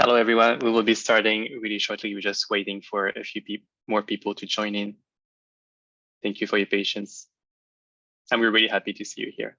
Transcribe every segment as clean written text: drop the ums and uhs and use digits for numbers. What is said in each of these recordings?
Hello, everyone. We will be starting really shortly. We're just waiting for a few more people to join in. Thank you for your patience. And we're really happy to see you here.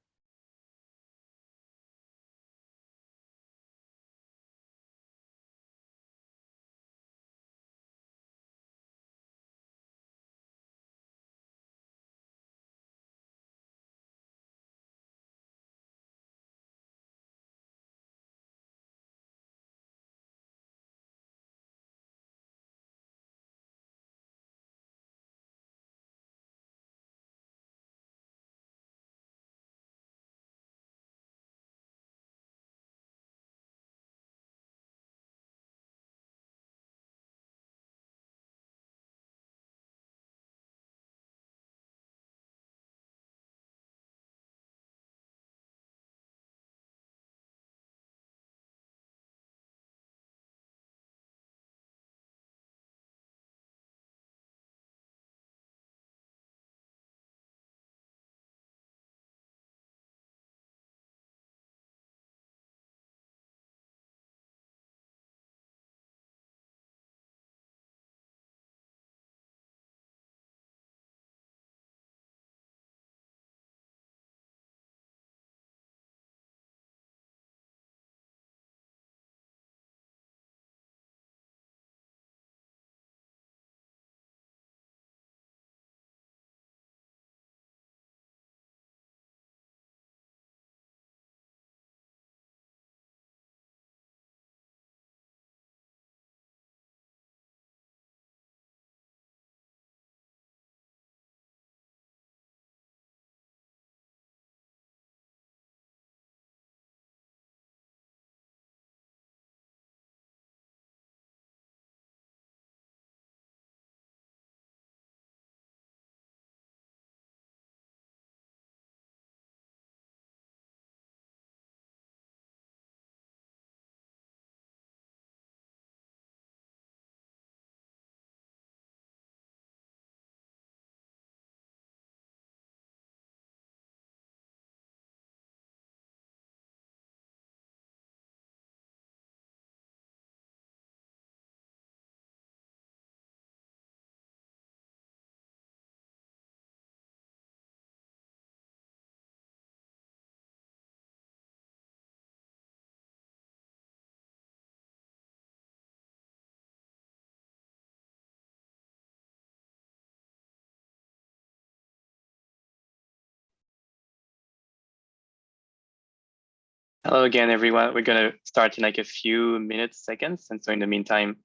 Hello again, everyone. We're going to start in like a few minutes, seconds. And so in the meantime,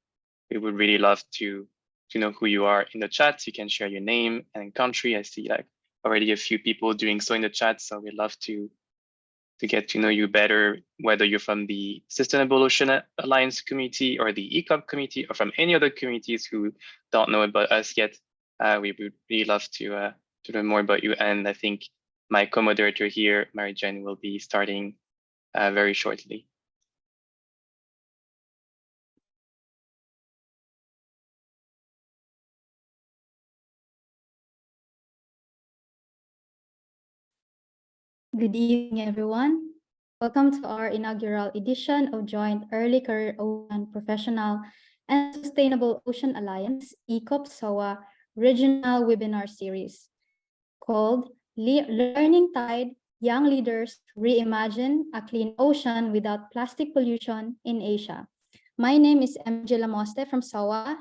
we would really love to know who you are in the chat. You can share your name and country. I see like already a few people doing so in the chat. So we'd love to get to know you better, whether you're from the Sustainable Ocean Alliance community or the ECOP community or from any other communities who don't know about us yet. We would really love to learn more about you. And I think my co-moderator here, Mary Jane, will be starting very shortly. Good evening, everyone. Welcome to our inaugural edition of Joint Early Career Ocean Professional and Sustainable Ocean Alliance, ECOP SOA Regional Webinar Series called Learning Tide, Young Leaders Reimagine a Clean Ocean Without Plastic Pollution in Asia. My name is Angela Noronha from SOA.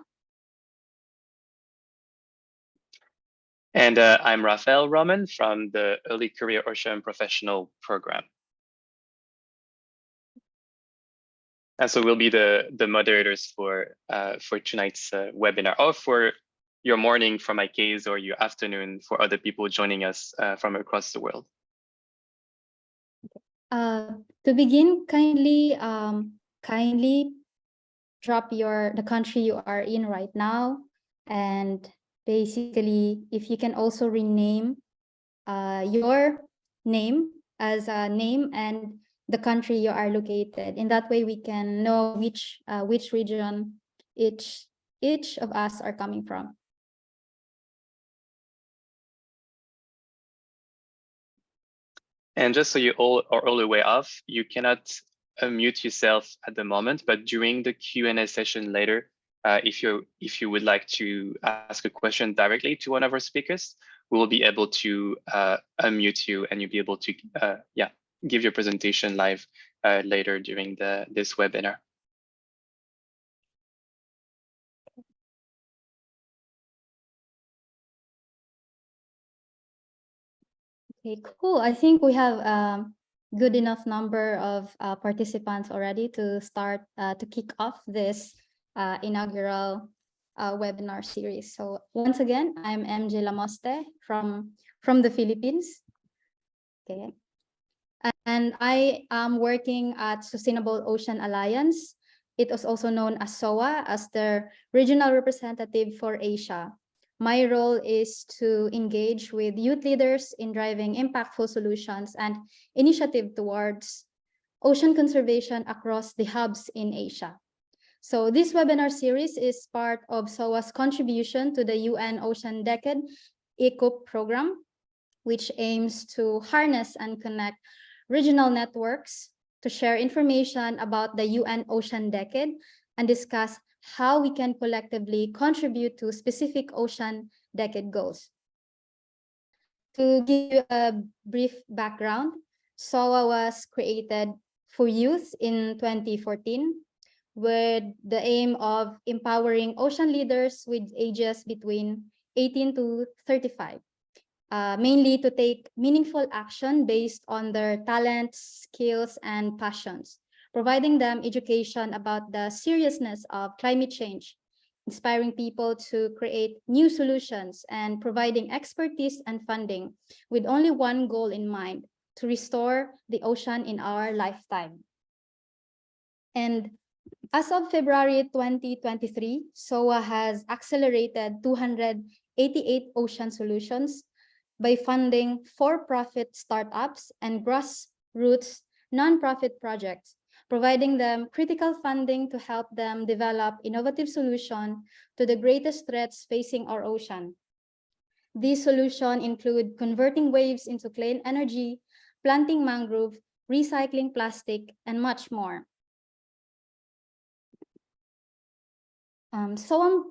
And I'm Rafael Roman from the Early Career Ocean Professional Program. And so we'll be the moderators for tonight's webinar, or for your morning for my case, or your afternoon for other people joining us from across the world. To begin, kindly drop the country you are in right now, and basically if you can also rename your name as a name and the country you are located. In that way we can know which region each of us are coming from. And just so you all are all aware of, you cannot unmute yourself at the moment, but during the Q&A session later, if you would like to ask a question directly to one of our speakers, we will be able to unmute you, and you'll be able to give your presentation live later during this webinar. Okay, cool. I think we have a good enough number of participants already to start to kick off this inaugural webinar series. So once again, I'm Angela Noronha from the Philippines. Okay, and I am working at Sustainable Ocean Alliance. It was also known as SOA, as the regional representative for Asia. My role is to engage with youth leaders in driving impactful solutions and initiative towards ocean conservation across the hubs in Asia. So this webinar series is part of SOA's contribution to the UN Ocean Decade ECOP program, which aims to harness and connect regional networks to share information about the UN Ocean Decade and discuss how we can collectively contribute to specific ocean decade goals. To give you a brief background, SOA was created for youth in 2014 with the aim of empowering ocean leaders with ages between 18 to 35, mainly to take meaningful action based on their talents, skills, and passions, providing them education about the seriousness of climate change, inspiring people to create new solutions, and providing expertise and funding with only one goal in mind: to restore the ocean in our lifetime. And as of February 2023, SOA has accelerated 288 ocean solutions by funding for-profit startups and grassroots nonprofit projects, providing them critical funding to help them develop innovative solutions to the greatest threats facing our ocean. These solutions include converting waves into clean energy, planting mangrove, recycling plastic, and much more. SOA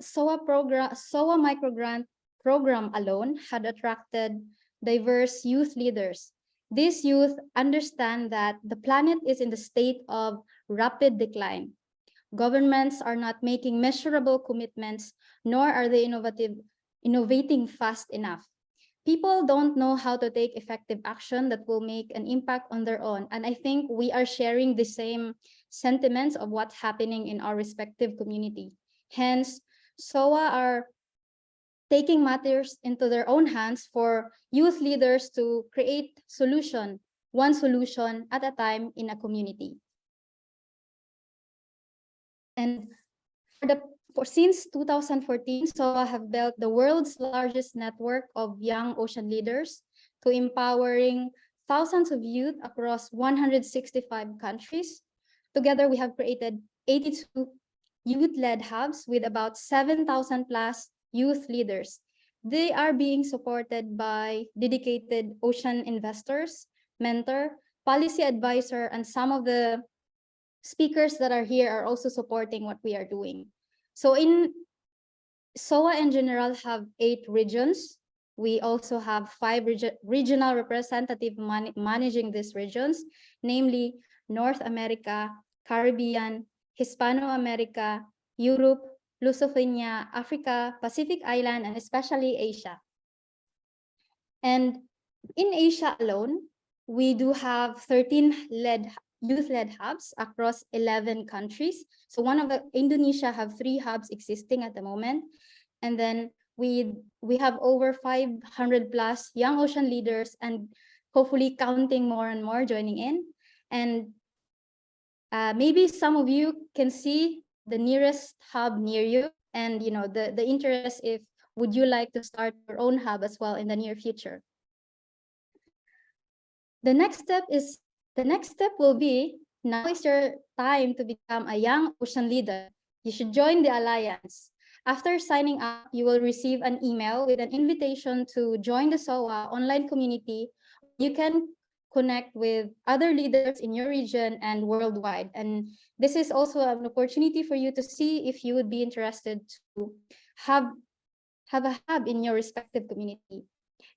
microgrant program alone had attracted diverse youth leaders. These youth understand that the planet is in the state of rapid decline. Governments are not making measurable commitments, nor are they innovating fast enough. People don't know how to take effective action that will make an impact on their own. And I think we are sharing the same sentiments of what's happening in our respective community. Hence, SOA are taking matters into their own hands for youth leaders to create one solution at a time in a community. And since 2014, SOA have built the world's largest network of young ocean leaders to empowering thousands of youth across 165 countries. Together, we have created 82 youth-led hubs with about 7,000 plus youth leaders. They are being supported by dedicated ocean investors, mentor, policy advisor, and some of the speakers that are here are also supporting what we are doing. So in SOA in general have 8 regions. We also have 5 regional representatives managing these regions, namely North America, Caribbean, Hispano-America, Europe, Lusophenia, Africa, Pacific Island, and especially Asia. And in Asia alone, we do have 13 youth-led hubs across 11 countries. So Indonesia have 3 hubs existing at the moment. And then we have over 500 plus young ocean leaders, and hopefully counting more and more joining in. And maybe some of you can see the nearest hub near you, and the interest, if would you like to start your own hub as well in the near future. The next step will be, now is your time to become a young ocean leader. You should join the Alliance. After signing up, you will receive an email with an invitation to join the SOA online community. You can connect with other leaders in your region and worldwide. And this is also an opportunity for you to see if you would be interested to have a hub in your respective community.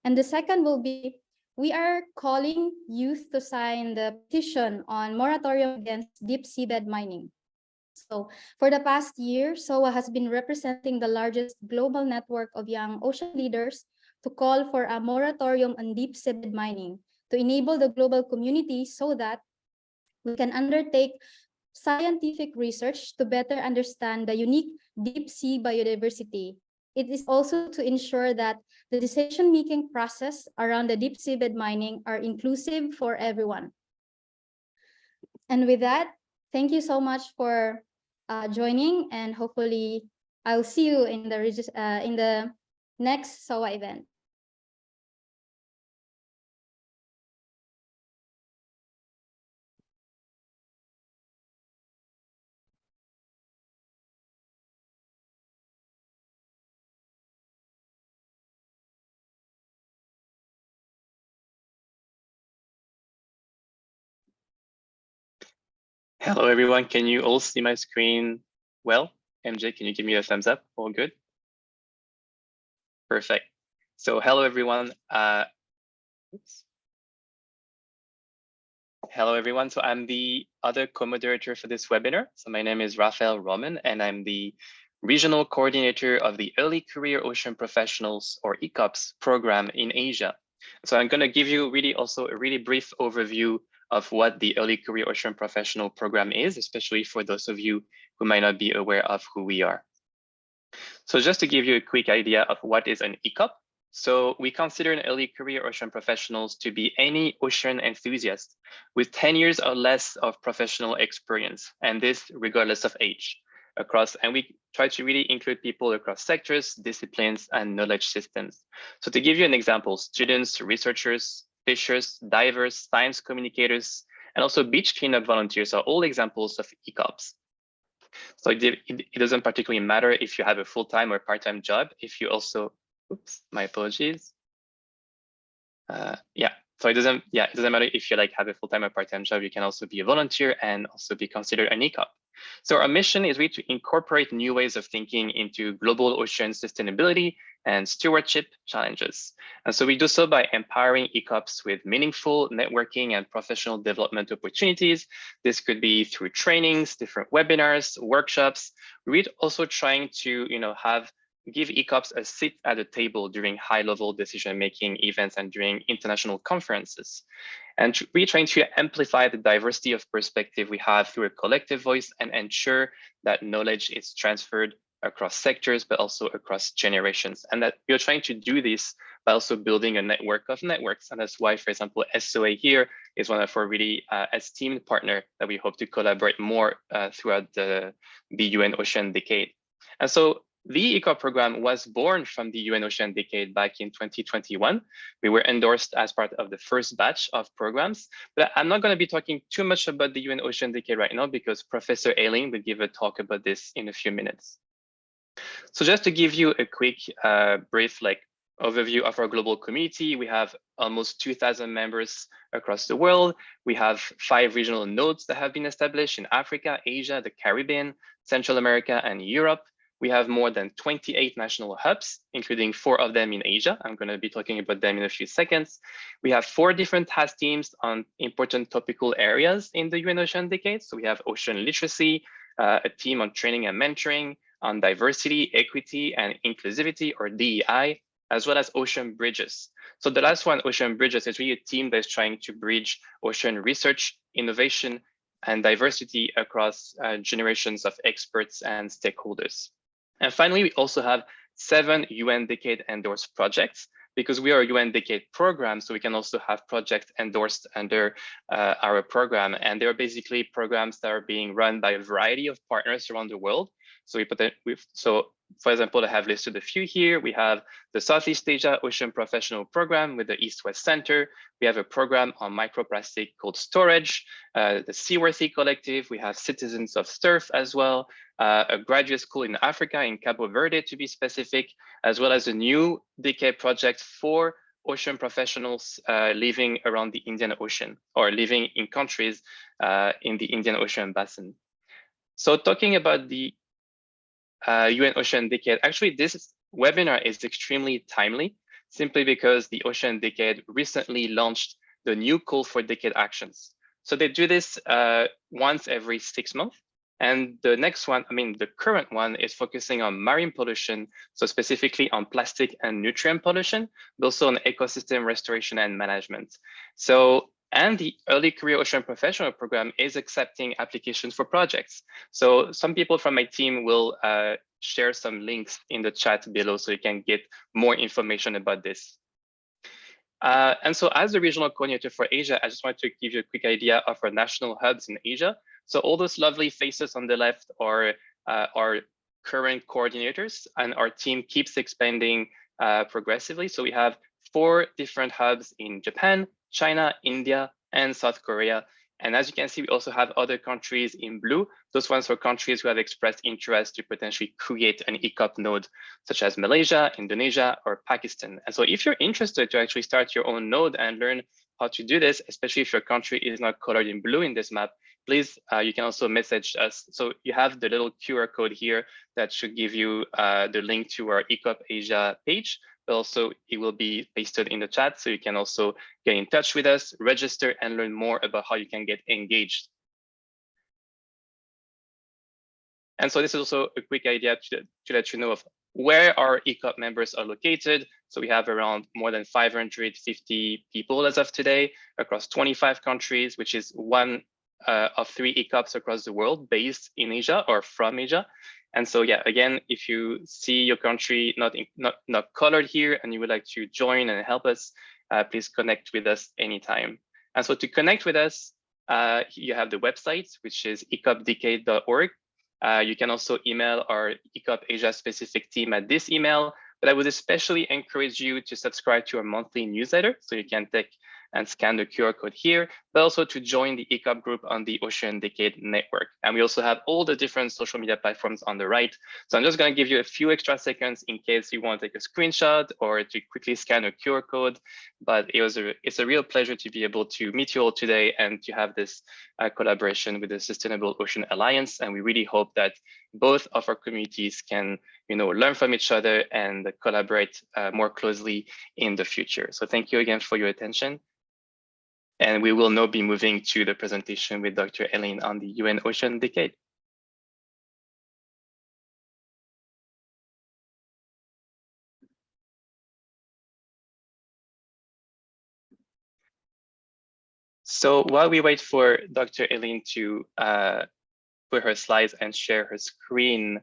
And the second will be, we are calling youth to sign the petition on moratorium against deep seabed mining. So for the past year, SOA has been representing the largest global network of young ocean leaders to call for a moratorium on deep seabed mining to enable the global community so that we can undertake scientific research to better understand the unique deep sea biodiversity. It is also to ensure that the decision-making process around the deep seabed mining are inclusive for everyone. And with that, thank you so much for joining, and hopefully I'll see you in the next SOA event. Hello, everyone. Can you all see my screen well? MJ, can you give me a thumbs up? All good? Perfect. So hello, everyone. Hello, everyone. So I'm the other co-moderator for this webinar. So my name is Rafael Roman, and I'm the Regional Coordinator of the Early Career Ocean Professionals, or ECOPs, program in Asia. So I'm going to give you also a really brief overview of what the Early Career Ocean Professional program is, especially for those of you who might not be aware of who we are. So just to give you a quick idea of what is an ECOP. So we consider an early career ocean professionals to be any ocean enthusiast with 10 years or less of professional experience, and this regardless of age and we try to really include people across sectors, disciplines, and knowledge systems. So to give you an example, students, researchers, fishers, divers, science communicators, and also beach cleanup volunteers are all examples of ECOPs. So it doesn't particularly matter if you have a full-time or part-time job, if you also, oops, my apologies. So it doesn't matter if you have a full-time or part-time job, you can also be a volunteer and also be considered an ECOP. So our mission is really to incorporate new ways of thinking into global ocean sustainability and stewardship challenges. And so we do so by empowering ECOPs with meaningful networking and professional development opportunities. This could be through trainings, different webinars, workshops. We're also trying to give ECOPs a seat at the table during high-level decision-making events and during international conferences. And we're trying to amplify the diversity of perspective we have through a collective voice and ensure that knowledge is transferred across sectors, but also across generations. And that we're trying to do this by also building a network of networks. And that's why, for example, SOA here is one of our really esteemed partner that we hope to collaborate more throughout the UN Ocean Decade. And so the ECOP program was born from the UN Ocean Decade back in 2021. We were endorsed as part of the first batch of programs, but I'm not going to be talking too much about the UN Ocean Decade right now because Professor Aileen will give a talk about this in a few minutes. So just to give you a quick, brief overview of our global community, we have almost 2,000 members across the world. We have 5 regional nodes that have been established in Africa, Asia, the Caribbean, Central America, and Europe. We have more than 28 national hubs, including 4 of them in Asia. I'm going to be talking about them in a few seconds. We have 4 different task teams on important topical areas in the UN Ocean Decade. So we have ocean literacy, a team on training and mentoring, on diversity, equity, and inclusivity, or DEI, as well as ocean bridges. So the last one, ocean bridges, is really a team that's trying to bridge ocean research, innovation, and diversity across generations of experts and stakeholders. And finally, we also have 7 UN Decade endorsed projects because we are a UN Decade program, so we can also have projects endorsed under our program. And they're basically programs that are being run by a variety of partners around the world. So for example, I have listed a few here. We have the Southeast Asia Ocean Professional Program with the East-West Center. We have a program on microplastic called Storage, the Seaworthy Collective. We have Citizens of Surf as well, a graduate school in Africa, in Cabo Verde to be specific, as well as a new decade project for ocean professionals living around the Indian Ocean or living in countries in the Indian Ocean basin. So talking about the UN Ocean Decade, actually this webinar is extremely timely simply because the Ocean Decade recently launched the new call for decade actions. So they do this once every 6 months. And the next one, the current one is focusing on marine pollution, so specifically on plastic and nutrient pollution, but also on ecosystem restoration and management. So, and the Early Career Ocean Professional Program is accepting applications for projects. So some people from my team will share some links in the chat below so you can get more information about this. And so as the regional coordinator for Asia, I just wanted to give you a quick idea of our national hubs in Asia. So all those lovely faces on the left are our current coordinators, and our team keeps expanding progressively. So we have 4 different hubs in Japan, China, India, and South Korea. And as you can see, we also have other countries in blue. Those ones are countries who have expressed interest to potentially create an ECOP node, such as Malaysia, Indonesia, or Pakistan. And so if you're interested to actually start your own node and learn how to do this, especially if your country is not colored in blue in this map, please, you can also message us. So you have the little QR code here that should give you the link to our ECOP Asia page. But also it will be pasted in the chat, so you can also get in touch with us, register, and learn more about how you can get engaged. And so this is also a quick idea to let you know of where our ECOP members are located. So we have around more than 550 people as of today across 25 countries, which is one of 3 ECOPs across the world based in Asia or from Asia. And so, yeah, again, if you see your country not colored here and you would like to join and help us, please connect with us anytime. And so to connect with us, you have the website, which is ecopdecade.org. You can also email our ECOP Asia specific team at this email, but I would especially encourage you to subscribe to our monthly newsletter. So you can take and scan the QR code here, but also to join the ECOP group on the Ocean Decade Network. And we also have all the different social media platforms on the right. So I'm just going to give you a few extra seconds in case you want to take a screenshot or to quickly scan a QR code. But it's a real pleasure to be able to meet you all today and to have this collaboration with the Sustainable Ocean Alliance. And we really hope that both of our communities can learn from each other and collaborate more closely in the future. So thank you again for your attention. And we will now be moving to the presentation with Dr. Aileen on the UN Ocean Decade. So while we wait for Dr. Aileen to put her slides and share her screen,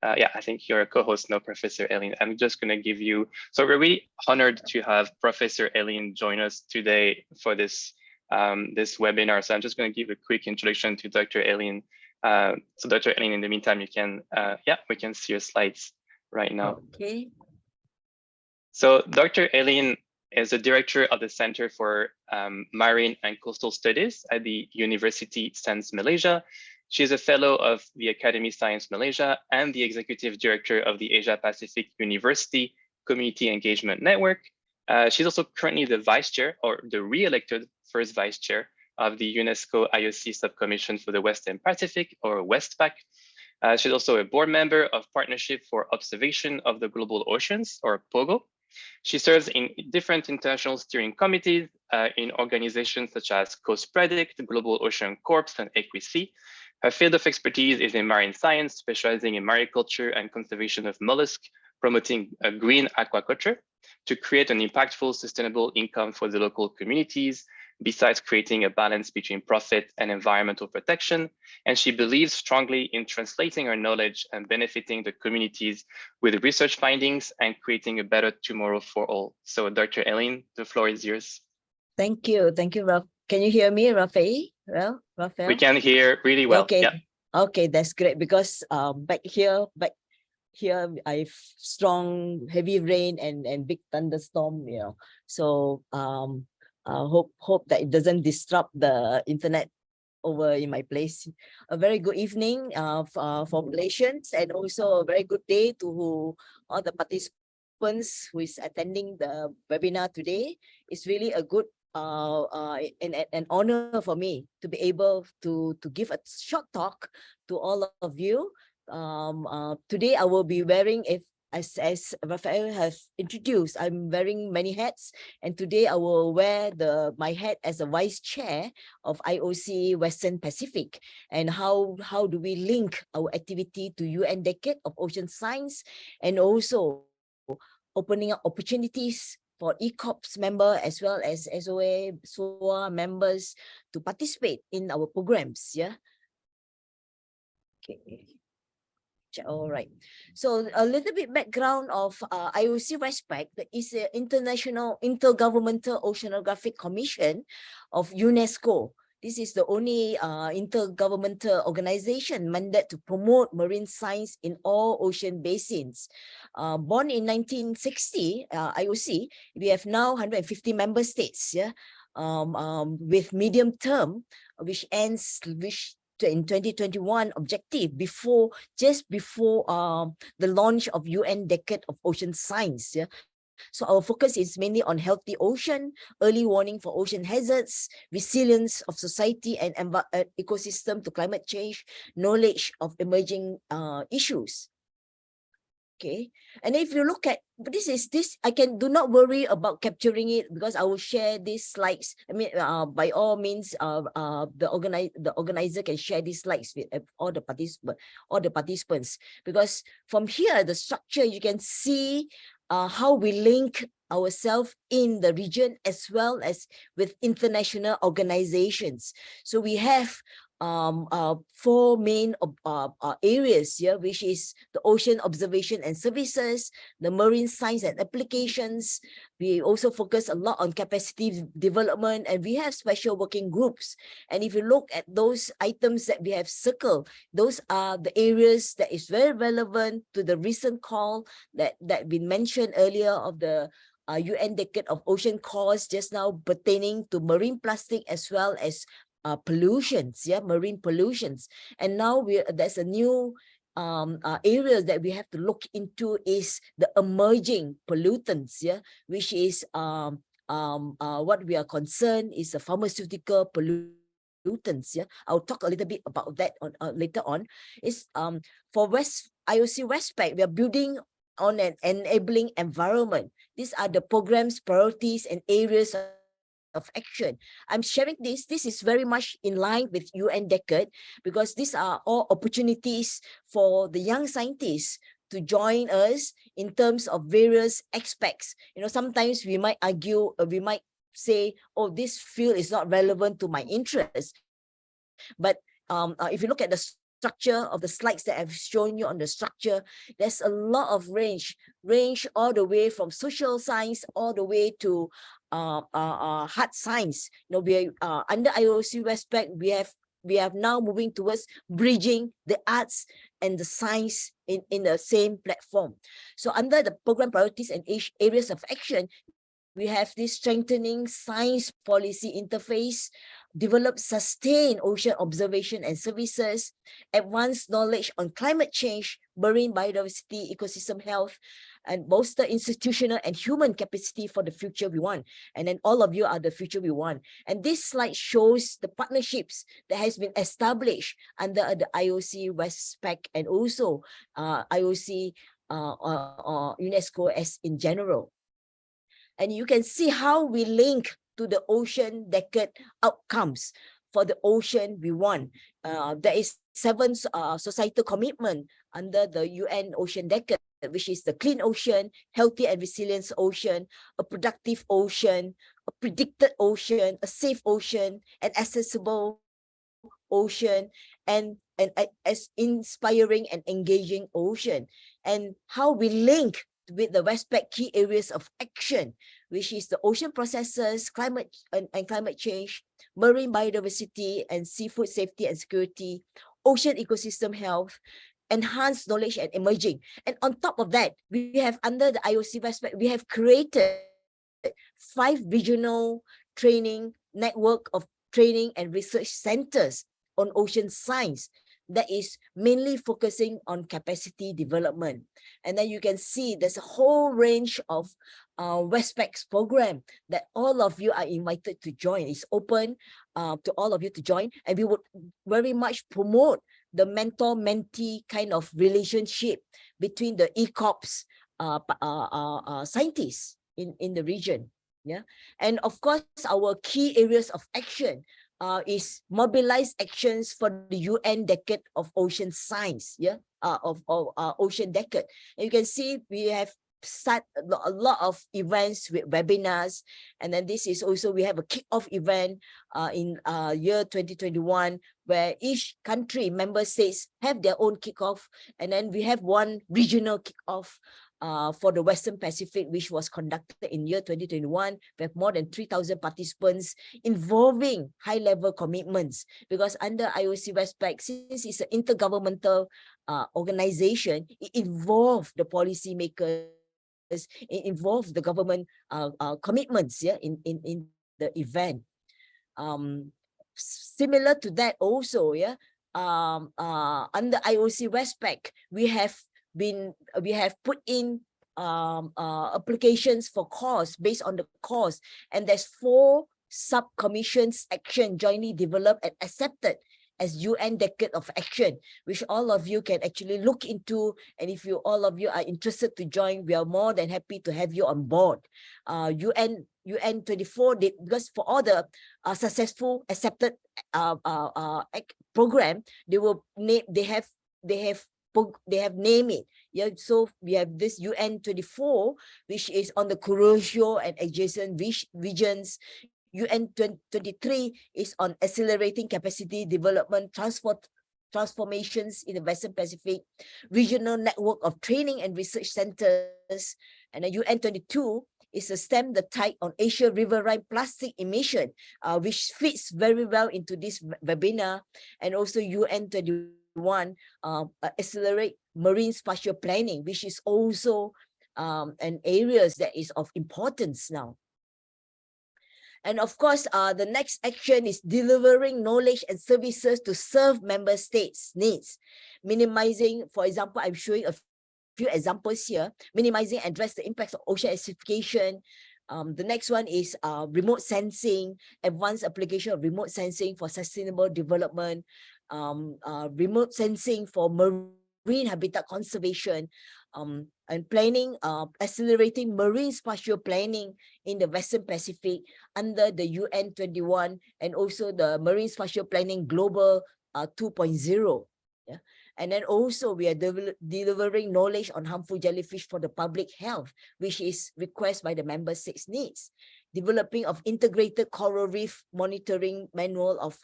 yeah, I think you're a co-host now, Professor Aileen. I'm just going to give you, so we're really honored to have Professor Aileen join us today for this this webinar. So I'm just going to give a quick introduction to Dr. Aileen. So Dr. Aileen, in the meantime, you can, yeah, we can see your slides right now. Okay. So Dr. Aileen is the director of the Center for Marine and Coastal Studies at the Universiti Sains Malaysia. She's a fellow of the Academy Science Malaysia and the executive director of the Asia Pacific University Community Engagement Network. She's also currently the vice chair, or the re-elected first vice chair of the UNESCO IOC Sub-Commission for the Western Pacific, or WESTPAC. She's also a board member of Partnership for Observation of the Global Oceans, or POGO. She serves in different international steering committees in organizations such as COSPREDICT, Global Ocean Corps, and EquiSea. Her field of expertise is in marine science, specializing in mariculture and conservation of mollusks, promoting a green aquaculture to create an impactful, sustainable income for the local communities, besides creating a balance between profit and environmental protection. And she believes strongly in translating her knowledge and benefiting the communities with research findings and creating a better tomorrow for all. So Dr. Aileen, the floor is yours. Thank you. Thank you, Ralph. Can you hear me, Raphael? Well, Raphael? We can hear really well. Okay. Yeah. Okay, that's great, because back here I've strong heavy rain and big thunderstorm, So hope that it doesn't disrupt the internet over in my place. A very good evening for Malaysians, and also a very good day to all the participants participants who is attending the webinar today. It's really a good an honor for me to be able to give a short talk to all of you. Today I will be wearing, as Raphael has introduced, I'm wearing many hats, and today I will wear my hat as a vice chair of IOC Western Pacific. And how do we link our activity to UN Decade of Ocean Science, and also opening up opportunities for ECOPs member as well as SOA members to participate in our programs. Yeah. Okay. All right. So a little bit background of IOC WESTPAC is an international intergovernmental oceanographic commission of UNESCO. This is the only intergovernmental organization mandated to promote marine science in all ocean basins. Born in 1960, IOC, we have now 150 member states. Yeah, with medium term, which ends in 2021 objective just before the launch of UN Decade of Ocean Science. Yeah. So our focus is mainly on healthy ocean, early warning for ocean hazards, resilience of society and ecosystem to climate change, knowledge of emerging issues. Okay, and if you look at this, I do not worry about capturing it because I will share these slides. I mean, by all means, the organizer can share these slides with all the participants, because from here the structure you can see how we link ourselves in the region as well as with international organizations. So we have four main areas here, which is the ocean observation and services, the marine science and applications. We also focus a lot on capacity development, and we have special working groups. And if you look at those items that we have circled, those are the areas that is very relevant to the recent call that we mentioned earlier of the UN Decade of Ocean calls just now pertaining to marine plastic as well as pollutions, yeah, marine pollutions. And now there's a new areas that we have to look into is the emerging pollutants, yeah, which is what we are concerned is the pharmaceutical pollutants. Yeah, I'll talk a little bit about that later on. Is for IOC WESTPAC, we are building on an enabling environment. These are the programs, priorities, and areas of action. I'm sharing this. This is very much in line with UN Decade because these are all opportunities for the young scientists to join us in terms of various aspects. You know, sometimes we might argue, we might say, oh, this field is not relevant to my interest. But if you look at the structure of the slides that I've shown you on the structure, there's a lot of range all the way from social science all the way to hard science. You know, we under IOC WESTPAC, we have now moving towards bridging the arts and the science in the same platform. So under the program priorities and areas of action, we have this strengthening science policy interface, develop sustained ocean observation and services, advance knowledge on climate change, marine biodiversity, ecosystem health, and bolster institutional and human capacity for the future we want. And then all of you are the future we want. And this slide shows the partnerships that has been established under the IOC WESTPAC and also IOC UNESCO as in general. And you can see how we link to the Ocean Decade outcomes for the ocean we want. There is 7 societal commitment under the UN Ocean Decade, which is the clean ocean, healthy and resilient ocean, a productive ocean, a predicted ocean, a safe ocean, an accessible ocean, and as inspiring and engaging ocean. And how we link with the WESTPAC key areas of action, which is the ocean processes, climate and climate change, marine biodiversity and seafood safety and security, ocean ecosystem health, enhanced knowledge and emerging. And on top of that, we have under the IOC WESTPAC, we have created 5 regional training network of training and research centers on ocean science. that is mainly focusing on capacity development. And then you can see there's a whole range of WESTPAC's program that all of you are invited to join. It's open to all of you to join, and we would very much promote the mentor-mentee kind of relationship between the ECOPs scientists in the region. Yeah, and of course our key areas of action is mobilize actions for the UN Decade of Ocean Science. Yeah, of Ocean Decade. And you can see we have start a lot of events with webinars, and then this is also we have a kick-off event in year 2021 where each country member states have their own kick-off, and then we have one regional kick-off for the Western Pacific, which was conducted in year 2021. We have more than 3,000 participants involving high-level commitments, because under IOC WESTPAC, since it's an intergovernmental organization, it involves the policymakers, it involves the government commitments, yeah, in the event. Similar to that also, yeah, under IOC WESTPAC, we have put in applications for course based on the course, and there's 4 sub-commissions action jointly developed and accepted as UN Decade of Action, which all of you can actually look into. And if all of you are interested to join, we are more than happy to have you on board. UN 24, because for all the successful accepted program, they have named it. Yeah, so we have this UN 24, which is on the Kuroshio and adjacent regions. UN 23 is on accelerating capacity development, transformations in the Western Pacific, regional network of training and research centers. And then UN 22 is to stem the tide on Asia riverine plastic emission, which fits very well into this webinar. And also UN 21, accelerate marine spatial planning, which is also an area that is of importance now. And of course, the next action is delivering knowledge and services to serve member states' needs, minimizing, for example, I'm showing a few examples here, minimizing and address the impacts of ocean acidification. The next one is remote sensing, advanced application of remote sensing for sustainable development, remote sensing for marine habitat conservation, and planning, accelerating marine spatial planning in the Western Pacific under the UN 21, and also the Marine Spatial Planning Global 2.0. Yeah. And then also we are delivering knowledge on harmful jellyfish for the public health, which is requested by the member states' needs. Developing of integrated coral reef monitoring manual of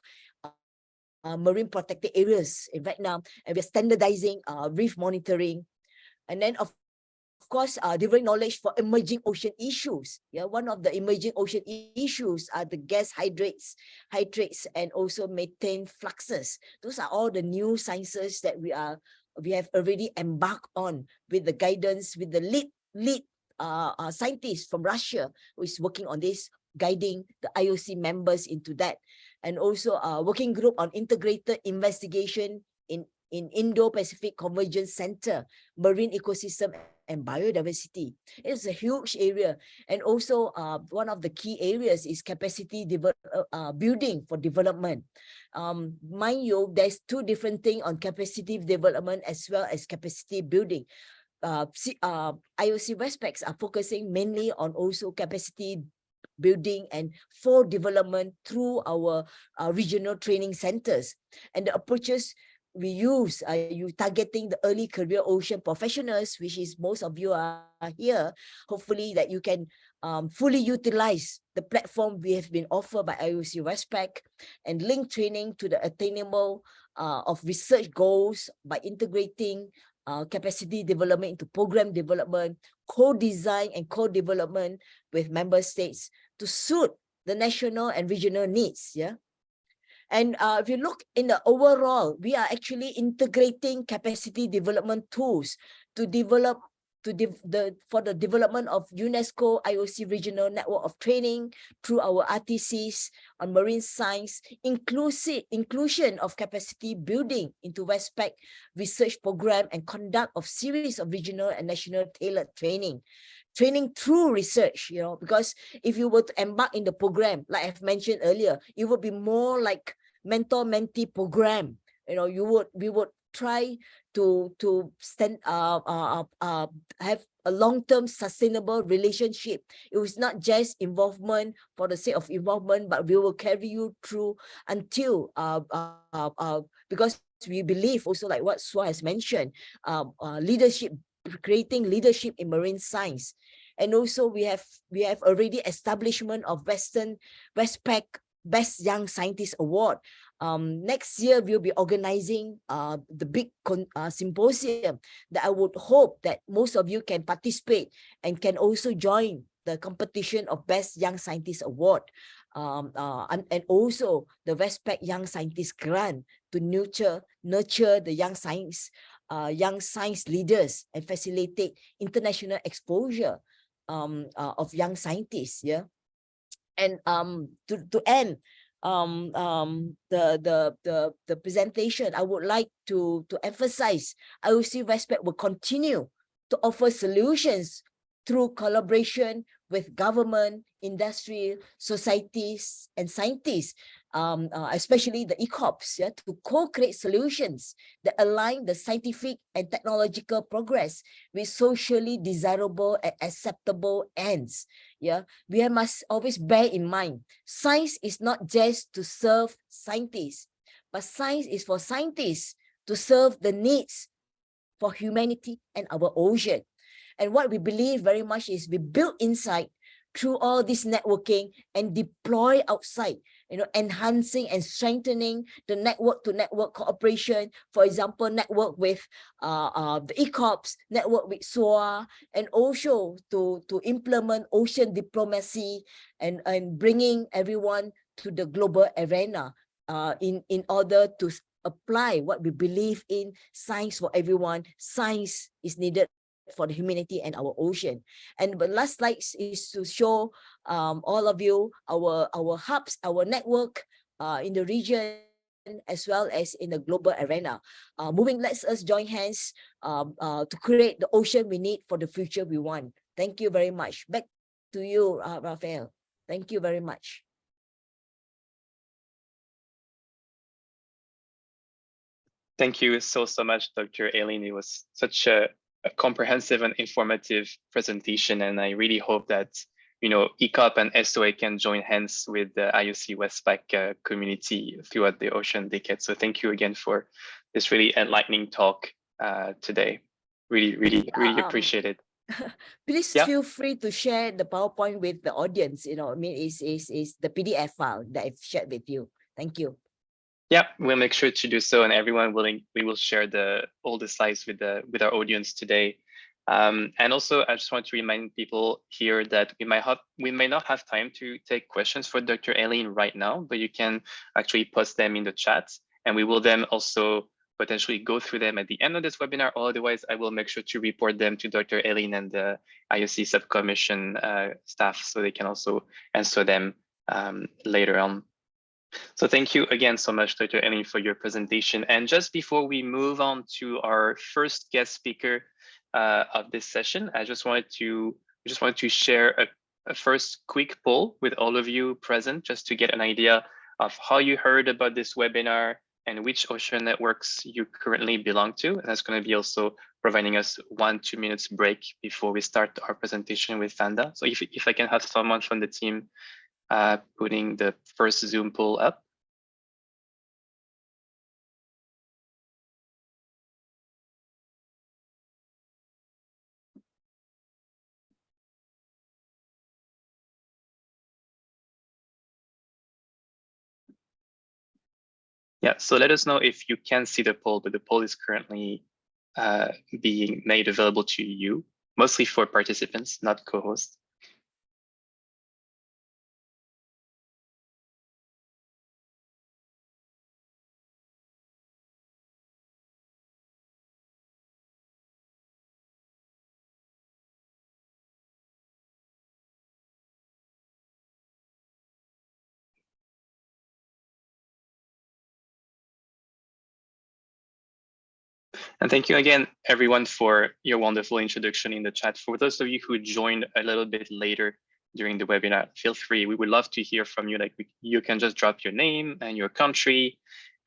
marine protected areas in Vietnam, and we're standardizing reef monitoring. And then of course, delivering knowledge for emerging ocean issues. Yeah, one of the emerging ocean issues are the gas hydrates, and also methane fluxes. Those are all the new sciences that we have already embarked on with the guidance, with the lead scientist from Russia who is working on this, guiding the IOC members into that. And also a working group on integrated investigation in Indo-Pacific Convergence Center, marine ecosystem and biodiversity. It's a huge area. And also one of the key areas is capacity building for development. Mind you, there's 2 different things on capacity development as well as capacity building. IOC WESTPACs are focusing mainly on also capacity building and for development through our regional training centers. And the approaches we use, you targeting the early career ocean professionals, which is most of you are here. Hopefully that you can fully utilize the platform we have been offered by IOC WESTPAC, and link training to the attainable of research goals by integrating capacity development into program development, co-design and co-development with member states to suit the national and regional needs. Yeah. And if you look in the overall, we are actually integrating capacity development tools to develop for the development of UNESCO IOC regional network of training through our RTCs on marine science, inclusion of capacity building into WESTPAC research program, and conduct of series of regional and national tailored training through research, you know, because if you were to embark in the program, like I've mentioned earlier, it would be more like mentor-mentee program. You know, we would try to have a long-term sustainable relationship. It was not just involvement for the sake of involvement, but we will carry you through until because we believe also, like what SWA has mentioned, leadership, creating leadership in marine science. And also we have already establishment of WESTPAC Best Young Scientist Award. Next year we'll be organizing the big symposium that I would hope that most of you can participate and can also join the competition of Best Young Scientist Award. And also the WESTPAC Young Scientist Grant to nurture the young science leaders and facilitate international exposure of young scientists. Yeah, and to end the presentation, I would like to emphasize IOC WESTPAC will continue to offer solutions through collaboration with government, industry, societies, and scientists, especially the ECOPs, yeah, to co-create solutions that align the scientific and technological progress with socially desirable and acceptable ends. Yeah, we must always bear in mind, science is not just to serve scientists, but science is for scientists to serve the needs for humanity and our ocean. And what we believe very much is we build insight through all this networking and deploy outside, you know, enhancing and strengthening the network-to-network cooperation. For example, network with the ECOPs, network with SOA, and also to implement ocean diplomacy and bringing everyone to the global arena in order to apply what we believe in, science for everyone. Science is needed for the humanity and our ocean. And the last slide is to show all of you our hubs, our network in the region as well as in the global arena. Let us join hands to create the ocean we need for the future we want. Thank you very much. Back to you, Raphael. Thank you very much. Thank you so much, Dr. Aileen. It was such a comprehensive and informative presentation, and I really hope that, you know, ECOP and SOA can join hands with the IOC WESTPAC community throughout the ocean decade. So thank you again for this really enlightening talk today. Really appreciate it. Please feel free to share the PowerPoint with the audience. You know, I mean, is the PDF file that I've shared with you. Thank you. Yeah, we'll make sure to do so, and everyone we will share all the slides with our audience today. And also, I just want to remind people here that we may not have time to take questions for Dr. Aileen right now, but you can actually post them in the chat, and we will then also potentially go through them at the end of this webinar. Or otherwise, I will make sure to report them to Dr. Aileen and the IOC Sub-Commission staff, so they can also answer them later on. So thank you again so much, Dr. Aileen, for your presentation. And just before we move on to our first guest speaker of this session, I just wanted to share a first quick poll with all of you present, just to get an idea of how you heard about this webinar and which ocean networks you currently belong to. And that's going to be also providing us 1-2 minutes break before we start our presentation with Thanda. So if I can have someone from the team putting the first Zoom poll up. Yeah, so let us know if you can see the poll, but the poll is currently being made available to you, mostly for participants, not co-hosts. And thank you again, everyone, for your wonderful introduction in the chat. For those of you who joined a little bit later during the webinar, feel free. We would love to hear from you. Like you can just drop your name and your country,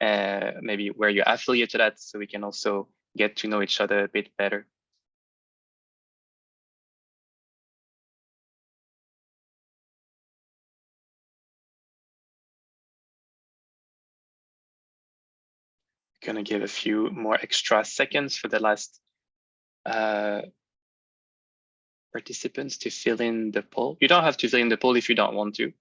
maybe where you're affiliated at, so we can also get to know each other a bit better. Gonna give a few more extra seconds for the last participants to fill in the poll. You don't have to fill in the poll if you don't want to.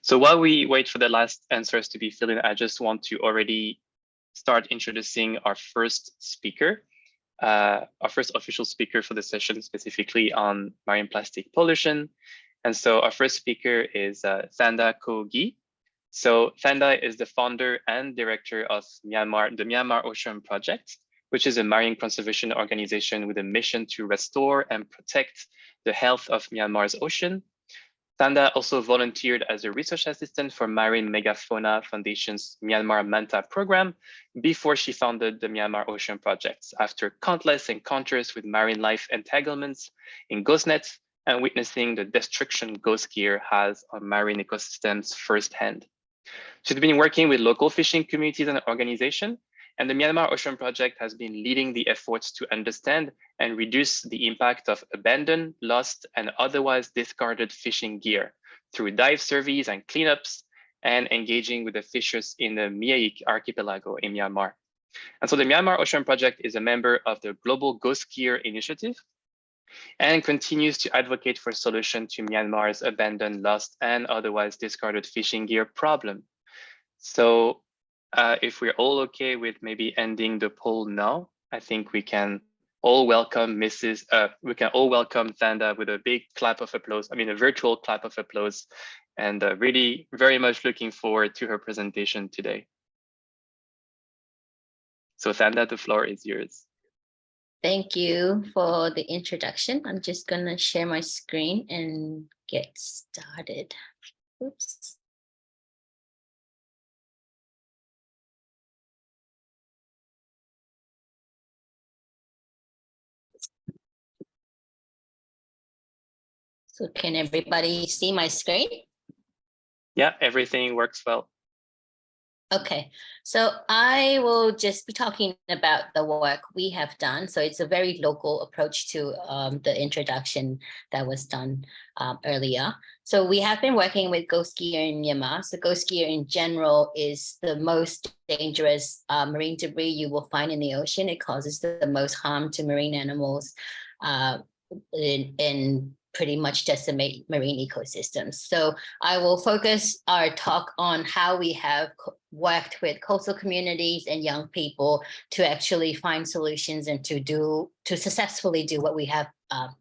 So while we wait for the last answers to be filled in, I just want to already start introducing our first speaker, our first official speaker for the session, specifically on marine plastic pollution. And so our first speaker is Thanda Ko Gyi. So Thanda is the founder and director of the Myanmar Ocean Project, which is a marine conservation organization with a mission to restore and protect the health of Myanmar's ocean. Thanda also volunteered as a research assistant for Marine Megafauna Foundation's Myanmar Manta program before she founded the Myanmar Ocean Project, after countless encounters with marine life entanglements in ghost nets and witnessing the destruction ghost gear has on marine ecosystems firsthand. She's been working with local fishing communities and organizations, and the Myanmar Ocean Project has been leading the efforts to understand and reduce the impact of abandoned, lost, and otherwise discarded fishing gear through dive surveys and cleanups, and engaging with the fishers in the Miaik archipelago in Myanmar. And so the Myanmar Ocean Project is a member of the Global Ghost Gear Initiative and continues to advocate for solutions to Myanmar's abandoned, lost, and otherwise discarded fishing gear problem. So if we're all okay with maybe ending the poll now, I think we can all welcome Thanda with a big clap of applause. I mean, a virtual clap of applause, and really very much looking forward to her presentation today. So Thanda, the floor is yours. Thank you for the introduction. I'm just gonna share my screen and get started. Oops. So can everybody see my screen? Yeah, everything works well. Okay, so I will just be talking about the work we have done. So it's a very local approach to the introduction that was done earlier. So we have been working with ghost gear in Myanmar. So ghost gear in general is the most dangerous marine debris you will find in the ocean. It causes the most harm to marine animals and pretty much decimate marine ecosystems. So I will focus our talk on how we have worked with coastal communities and young people to actually find solutions and to successfully do what we have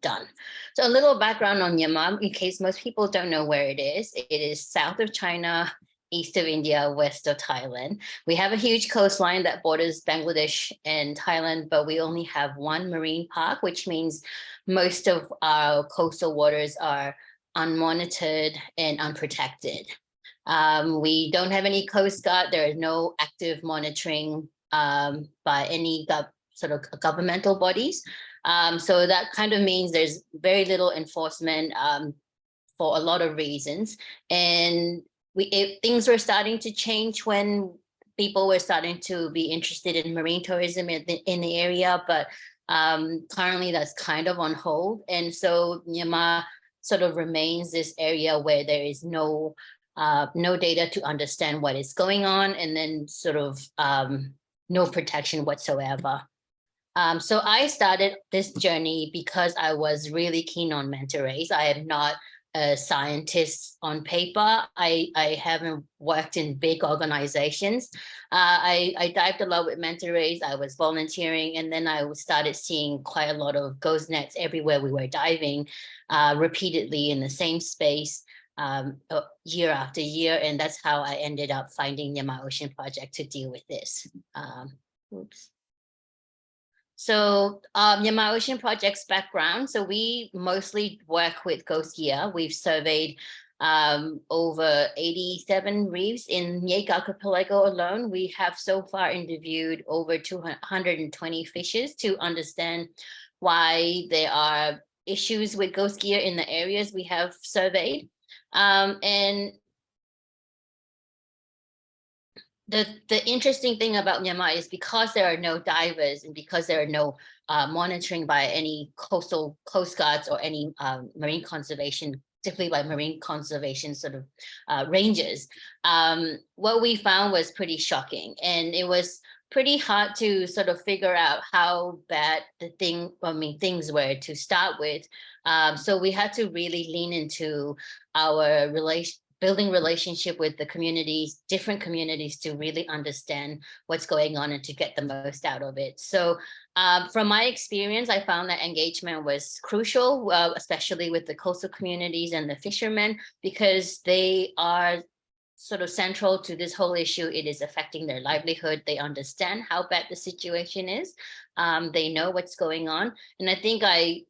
done. So a little background on Myanmar, in case most people don't know where it is. It is south of China, east of India, west of Thailand. We have a huge coastline that borders Bangladesh and Thailand, but we only have one marine park, which means most of our coastal waters are unmonitored and unprotected. We don't have any coast guard. There is no active monitoring by any sort of governmental bodies. So that kind of means there's very little enforcement for a lot of reasons. And things were starting to change when people were starting to be interested in marine tourism in the area, but currently that's kind of on hold. And so Myanmar sort of remains this area where there is no data to understand what is going on, and then sort of no protection whatsoever. So I started this journey because I was really keen on Manta Rays. I am not a scientist on paper. I haven't worked in big organizations. I dived a lot with Manta Rays. I was volunteering, and then I started seeing quite a lot of ghost nets everywhere we were diving, repeatedly in the same space, year after year. And that's how I ended up finding Myanmar Ocean Project to deal with this. Oops. So Myanmar Ocean Project's background. So we mostly work with ghost gear. We've surveyed over 87 reefs in Nyek Archipelago alone. We have so far interviewed over 220 fishes to understand why there are issues with ghost gear in the areas we have surveyed. And the interesting thing about Myanmar is because there are no divers and because there are no monitoring by any coastal coast guards or any marine conservation, particularly by marine conservation sort of rangers, what we found was pretty shocking. And it was pretty hard to sort of figure out how bad things were to start with. So we had to really lean into our building relationship with the communities, different communities, to really understand what's going on and to get the most out of it. So from my experience, I found that engagement was crucial, especially with the coastal communities and the fishermen, because they are sort of central to this whole issue. It is affecting their livelihood. They understand how bad the situation is. They know what's going on. And I think I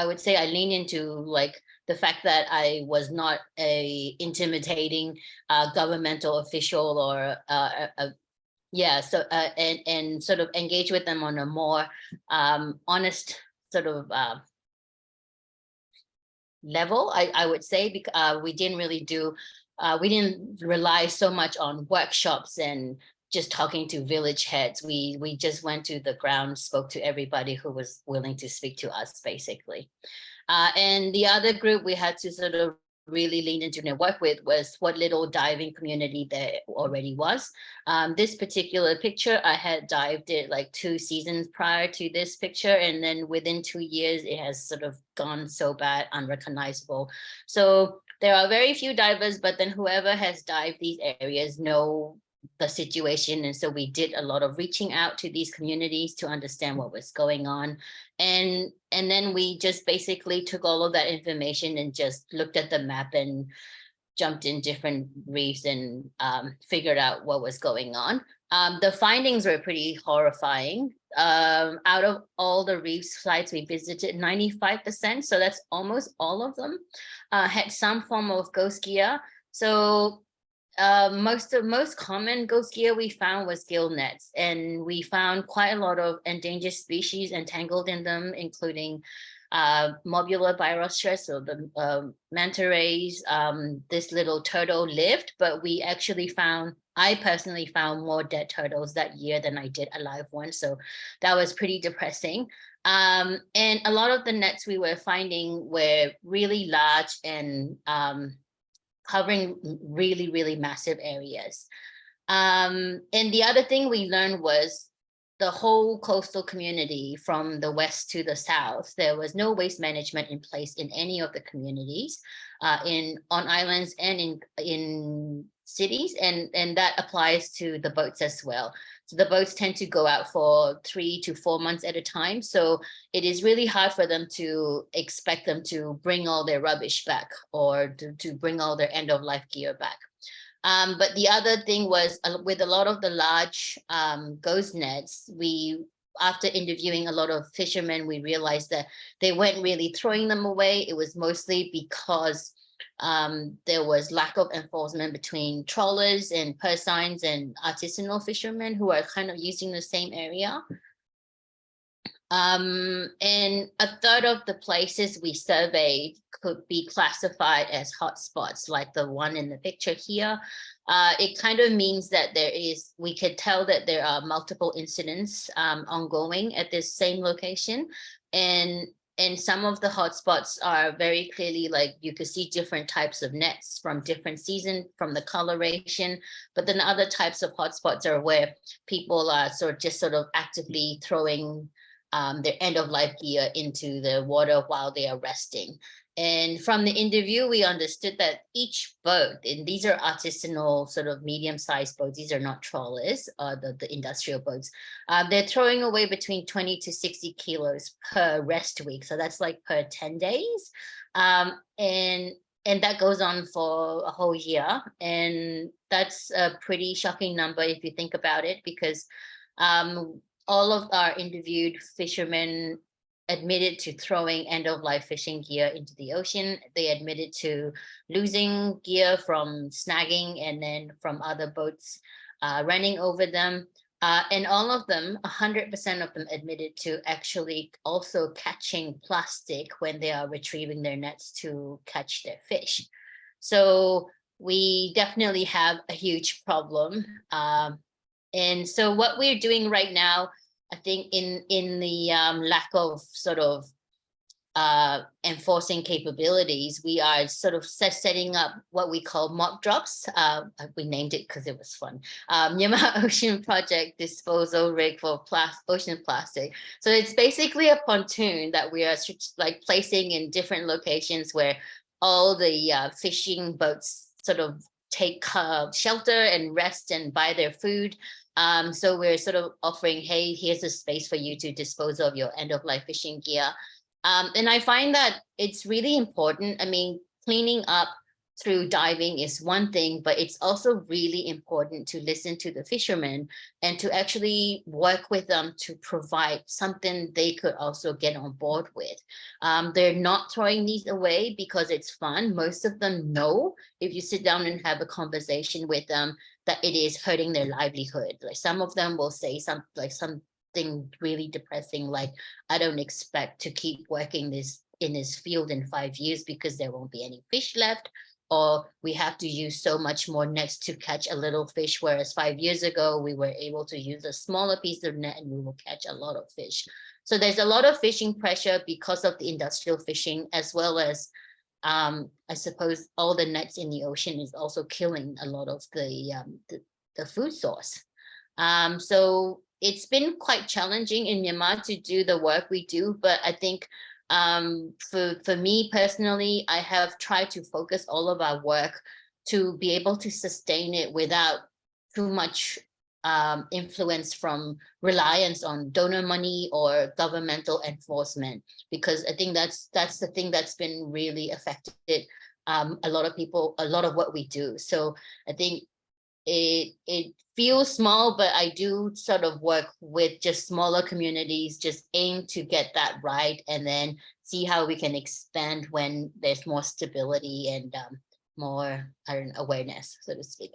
would say I lean into like the fact that I was not a intimidating governmental official or and sort of engage with them on a more honest sort of level, I would say, because we didn't really we didn't rely so much on workshops and just talking to village heads. We just went to the ground, spoke to everybody who was willing to speak to us, basically. And the other group we had to sort of really lean into and work with was what little diving community there already was. This particular picture, I had dived it like 2 seasons prior to this picture. And then within 2 years, it has sort of gone so bad, unrecognizable. So there are very few divers, but then whoever has dived these areas know the situation. And so we did a lot of reaching out to these communities to understand what was going on. And then we just basically took all of that information and just looked at the map and jumped in different reefs and figured out what was going on. The findings were pretty horrifying. Out of all the reef sites we visited, 95%, so that's almost all of them, had some form of ghost gear. So most common ghost gear we found was gill nets, and we found quite a lot of endangered species entangled in them, including Mobula birostress, so the Manta Rays. This little turtle lived, but we actually I personally found more dead turtles that year than I did a live one, so that was pretty depressing. And a lot of the nets we were finding were really large and covering really, really massive areas. And the other thing we learned was the whole coastal community from the west to the south, there was no waste management in place in any of the communities, on islands and in cities, and that applies to the boats as well. So the boats tend to go out for 3 to 4 months at a time. So it is really hard for them to expect them to bring all their rubbish back or to bring all their end of life gear back. But the other thing was with a lot of the large ghost nets, after interviewing a lot of fishermen, we realized that they weren't really throwing them away. It was mostly because there was lack of enforcement between trawlers and purseines and artisanal fishermen who are kind of using the same area. And a third of the places we surveyed could be classified as hotspots, like the one in the picture here. It kind of means that we could tell that there are multiple incidents ongoing at this same location. And some of the hotspots are very clearly, like, you could see different types of nets from different seasons, from the coloration. But then other types of hotspots are where people are just actively throwing their end of life gear into the water while they are resting. And from the interview, we understood that each boat, and these are artisanal sort of medium-sized boats, these are not trawlers, the industrial boats, they're throwing away between 20 to 60 kilos per rest week. So that's like per 10 days. And that goes on for a whole year. And that's a pretty shocking number if you think about it, because all of our interviewed fishermen admitted to throwing end-of-life fishing gear into the ocean. They admitted to losing gear from snagging and then from other boats running over them. And all of them, 100% of them admitted to actually also catching plastic when they are retrieving their nets to catch their fish. So we definitely have a huge problem. And so what we're doing right now, I think in the lack of sort of enforcing capabilities, we are sort of setting up what we call mock drops. We named it because it was fun. Myanmar Ocean Project disposal rig for ocean plastic. So it's basically a pontoon that we are like placing in different locations where all the fishing boats sort of take shelter and rest and buy their food. So we're sort of offering, hey, here's a space for you to dispose of your end-of-life fishing gear. And I find that it's really important. I mean, cleaning up through diving is one thing, but it's also really important to listen to the fishermen and to actually work with them to provide something they could also get on board with. They're not throwing these away because it's fun. Most of them know if you sit down and have a conversation with them that it is hurting their livelihood. Like some of them will say something really depressing, like, I don't expect to keep working in this field in 5 years because there won't be any fish left, or we have to use so much more nets to catch a little fish, whereas 5 years ago we were able to use a smaller piece of net and we will catch a lot of fish. So there's a lot of fishing pressure because of the industrial fishing, as well as I suppose all the nets in the ocean is also killing a lot of the food source. So it's been quite challenging in Myanmar to do the work we do, but I think for me personally, I have tried to focus all of our work to be able to sustain it without too much influence from reliance on donor money or governmental enforcement, because I think that's the thing that's been really affected a lot of people, a lot of what we do. So I think it feels small, but I do sort of work with just smaller communities, just aim to get that right, and then see how we can expand when there's more stability and more awareness, so to speak.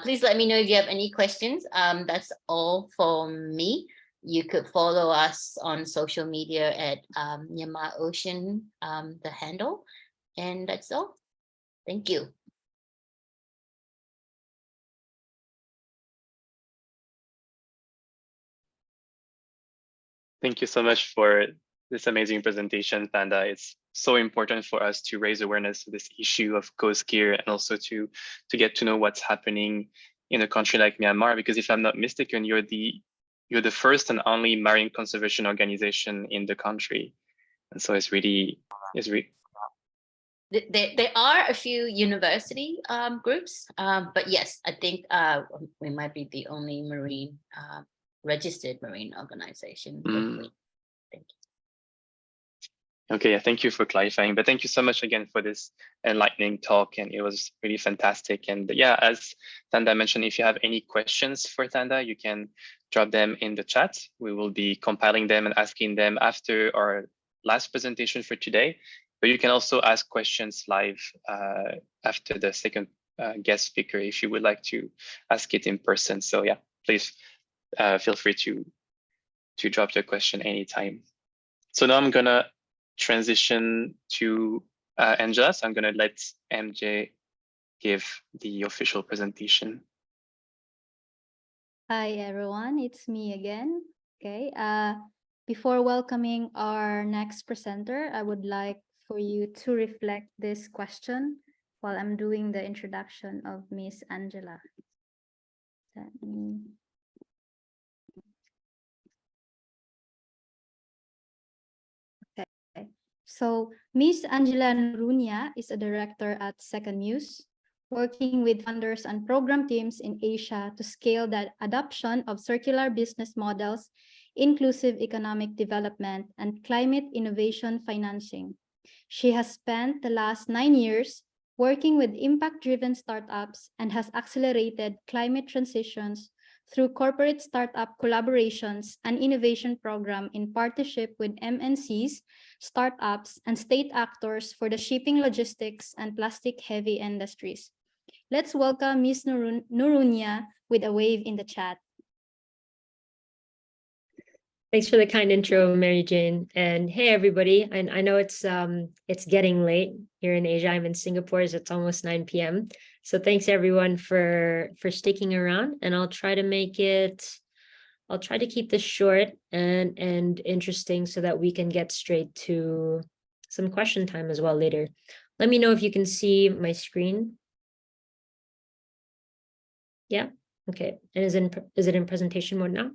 Please let me know if you have any questions. That's all for me. You could follow us on social media at Myanmar Ocean, the handle, and that's all. Thank you. Thank you so much for this amazing presentation, Thanda. It's so important for us to raise awareness of this issue of ghost gear, and also to get to know what's happening in a country like Myanmar, because if I'm not mistaken, you're the first and only marine conservation organization in the country. And so it's really There are a few university groups, but yes, I think we might be the only marine registered marine organization. Thank you. Okay, thank you for clarifying, but thank you so much again for this enlightening talk, and it was really fantastic. And yeah, as Thanda mentioned, if you have any questions for Thanda, you can drop them in the chat. We will be compiling them and asking them after our last presentation for today, but you can also ask questions live after the second guest speaker if you would like to ask it in person. So yeah, please feel free to drop your question anytime. So now I'm gonna transition to Angela. So I'm gonna let MJ give the official presentation. Hi everyone, it's me again. Okay. Before welcoming our next presenter, I would like for you to reflect this question while I'm doing the introduction of Miss Angela. Okay. So Miss Angela Noronha is a director at SecondMuse, working with funders and program teams in Asia to scale the adoption of circular business models, inclusive economic development, and climate innovation financing. She has spent the last 9 years working with impact-driven startups and has accelerated climate transitions through corporate startup collaborations and innovation program in partnership with MNCs, startups, and state actors for the shipping, logistics, and plastic-heavy industries. Let's welcome Ms. Noronha with a wave in the chat. Thanks for the kind intro, Mary Jane. And hey, everybody. And I know it's getting late here in Asia. I'm in Singapore, so it's almost 9 p.m. So thanks everyone for sticking around. And I'll try to keep this short and interesting so that we can get straight to some question time as well later. Let me know if you can see my screen. Yeah, okay. And is it in presentation mode now?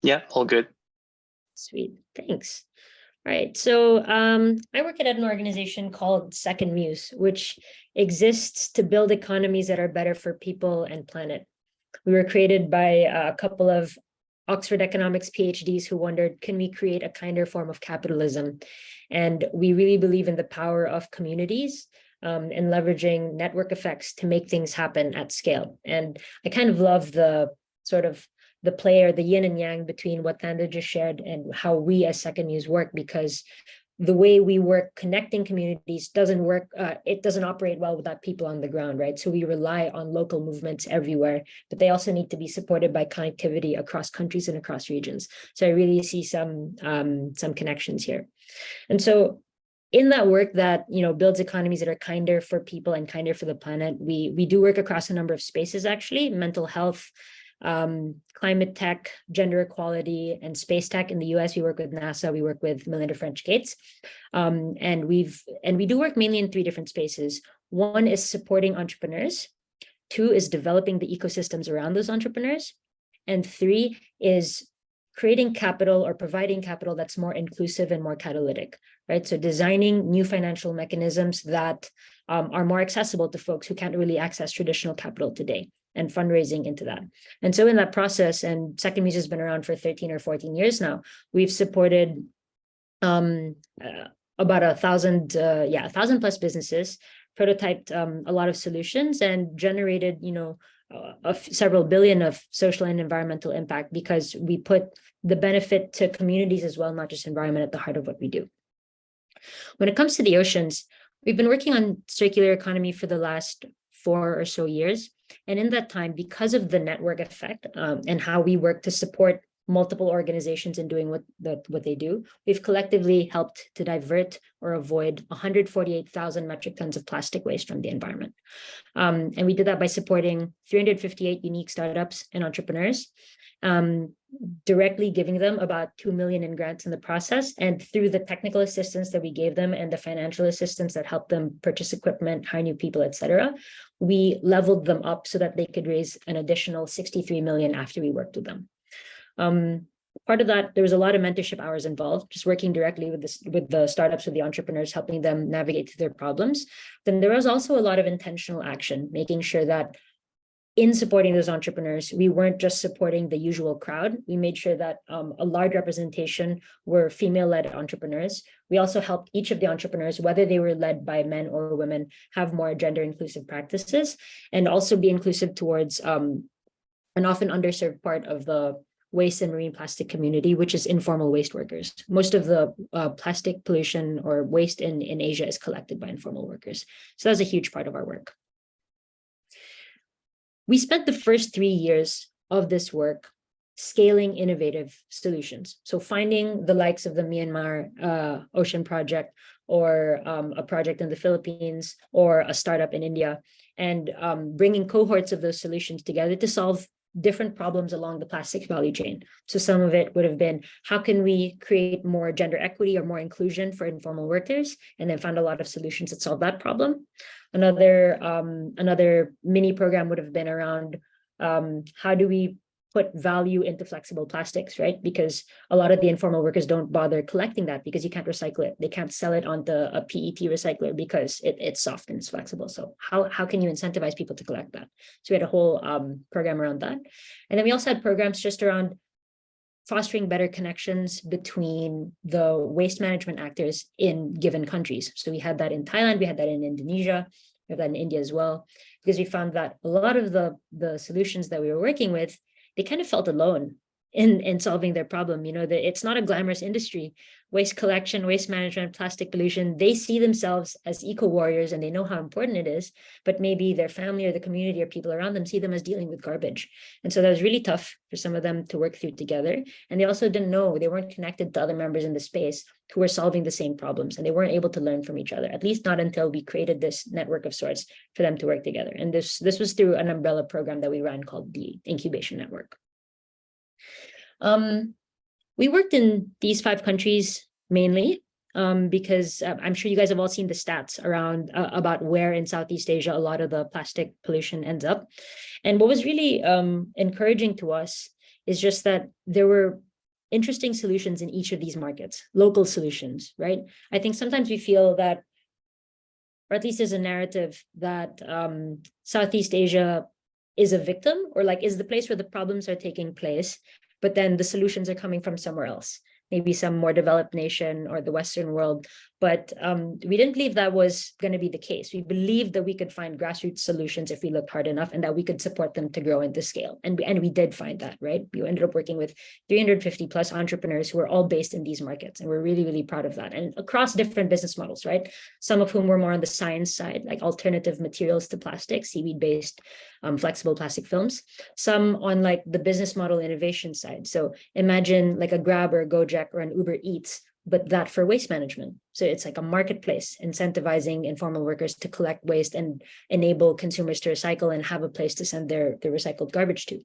Yeah, all good. Sweet, thanks. All right, so I work at an organization called SecondMuse, which exists to build economies that are better for people and planet. We were created by a couple of Oxford economics PhDs who wondered, can we create a kinder form of capitalism? And we really believe in the power of communities and leveraging network effects to make things happen at scale. And I kind of love the sort of the play or the yin and yang between what Thanda just shared and how we as SecondMuse work, because the way we work connecting communities doesn't work, it doesn't operate well without people on the ground, right? So we rely on local movements everywhere, but they also need to be supported by connectivity across countries and across regions. So I really see some connections here. And so in that work that, you know, builds economies that are kinder for people and kinder for the planet, we do work across a number of spaces, actually: mental health, climate tech, gender equality, and space tech. In the US, we work with NASA, we work with Melinda French Gates. And we do work mainly in 3 different spaces. 1 is supporting entrepreneurs, 2 is developing the ecosystems around those entrepreneurs, and 3 is creating capital or providing capital that's more inclusive and more catalytic, right? So designing new financial mechanisms that are more accessible to folks who can't really access traditional capital today, and fundraising into that. And so in that process, and SecondMuse has been around for 13 or 14 years now, we've supported about 1,000 plus businesses, prototyped a lot of solutions, and generated, you know, several billion of social and environmental impact, because we put the benefit to communities as well, not just environment, at the heart of what we do. When it comes to the oceans, we've been working on circular economy for the last 4 or so years. And in that time, because of the network effect and how we work to support multiple organizations in doing what they do, we've collectively helped to divert or avoid 148,000 metric tons of plastic waste from the environment. And we did that by supporting 358 unique startups and entrepreneurs, directly giving them about 2 million in grants in the process. And through the technical assistance that we gave them and the financial assistance that helped them purchase equipment, hire new people, etc., we leveled them up so that they could raise an additional 63 million after we worked with them. Part of that, there was a lot of mentorship hours involved, just working directly with the startups, with the entrepreneurs, helping them navigate through their problems. Then there was also a lot of intentional action, making sure that in supporting those entrepreneurs, we weren't just supporting the usual crowd. We made sure that a large representation were female-led entrepreneurs. We also helped each of the entrepreneurs, whether they were led by men or women, have more gender-inclusive practices, and also be inclusive towards an often underserved part of the waste and marine plastic community, which is informal waste workers. Most of the plastic pollution or waste in Asia is collected by informal workers. So that's a huge part of our work. We spent the first 3 years of this work scaling innovative solutions. So finding the likes of the Myanmar Ocean Project, or a project in the Philippines, or a startup in India, and bringing cohorts of those solutions together to solve different problems along the plastic value chain. So some of it would have been, how can we create more gender equity or more inclusion for informal workers? And then found a lot of solutions that solve that problem. Another mini program would have been around how do we put value into flexible plastics, right? Because a lot of the informal workers don't bother collecting that because you can't recycle it. They can't sell it onto a PET recycler because it's soft and it's flexible. So how can you incentivize people to collect that? So we had a whole program around that. And then we also had programs just around fostering better connections between the waste management actors in given countries. So we had that in Thailand, we had that in Indonesia, we have that in India as well, because we found that a lot of the solutions that we were working with they kind of felt alone in solving their problem. You know, it's not a glamorous industry. Waste collection, waste management, plastic pollution, they see themselves as eco warriors and they know how important it is, but maybe their family or the community or people around them see them as dealing with garbage. And so that was really tough for some of them to work through together. And they also didn't know, they weren't connected to other members in the space who were solving the same problems, and they weren't able to learn from each other, at least not until we created this network of sorts for them to work together. And this was through an umbrella program that we ran called the Incubation Network. We worked in these 5 countries mainly because I'm sure you guys have all seen the stats around about where in Southeast Asia a lot of the plastic pollution ends up. And what was really encouraging to us is just that there were interesting solutions in each of these markets, local solutions, right? I think sometimes we feel that, or at least there's a narrative that Southeast Asia is a victim, or like is the place where the problems are taking place, but then the solutions are coming from somewhere else, maybe some more developed nation or the Western world. But we didn't believe that was going to be the case. We believed that we could find grassroots solutions if we looked hard enough, and that we could support them to grow into scale. And we did find that, right? We ended up working with 350 plus entrepreneurs who are all based in these markets. And we're really, really proud of that. And across different business models, right? Some of whom were more on the science side, like alternative materials to plastic, seaweed-based flexible plastic films. Some on like the business model innovation side. So imagine like a Grab or a Gojek or an Uber Eats, but that for waste management. So it's like a marketplace incentivizing informal workers to collect waste and enable consumers to recycle and have a place to send their recycled garbage to,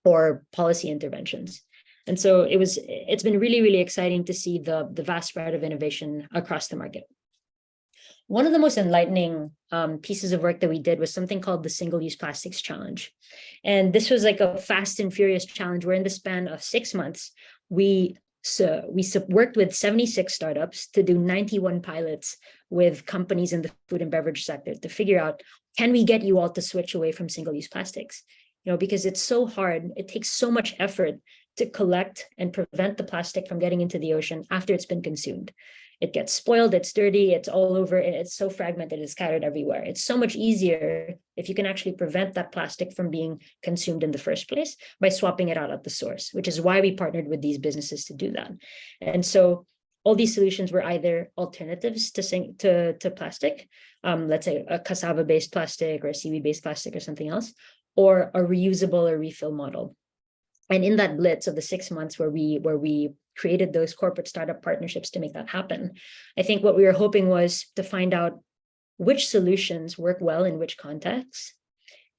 or policy interventions. And so it's been really, really exciting to see the vast spread of innovation across the market. One of the most enlightening pieces of work that we did was something called the SingleUse Plastics Challenge. And this was like a fast and furious challenge where in the span of 6 months, we worked with 76 startups to do 91 pilots with companies in the food and beverage sector to figure out, can we get you all to switch away from single-use plastics? You know, because it's so hard, it takes so much effort to collect and prevent the plastic from getting into the ocean after it's been consumed. It gets spoiled, it's dirty, it's all over, and it's so fragmented, it's scattered everywhere. It's so much easier if you can actually prevent that plastic from being consumed in the first place by swapping it out at the source, which is why we partnered with these businesses to do that. And so all these solutions were either alternatives to plastic, let's say a cassava-based plastic or a seaweed-based plastic or something else, or a reusable or refill model. And in that blitz of the 6 months where we created those corporate startup partnerships to make that happen, I think what we were hoping was to find out which solutions work well in which contexts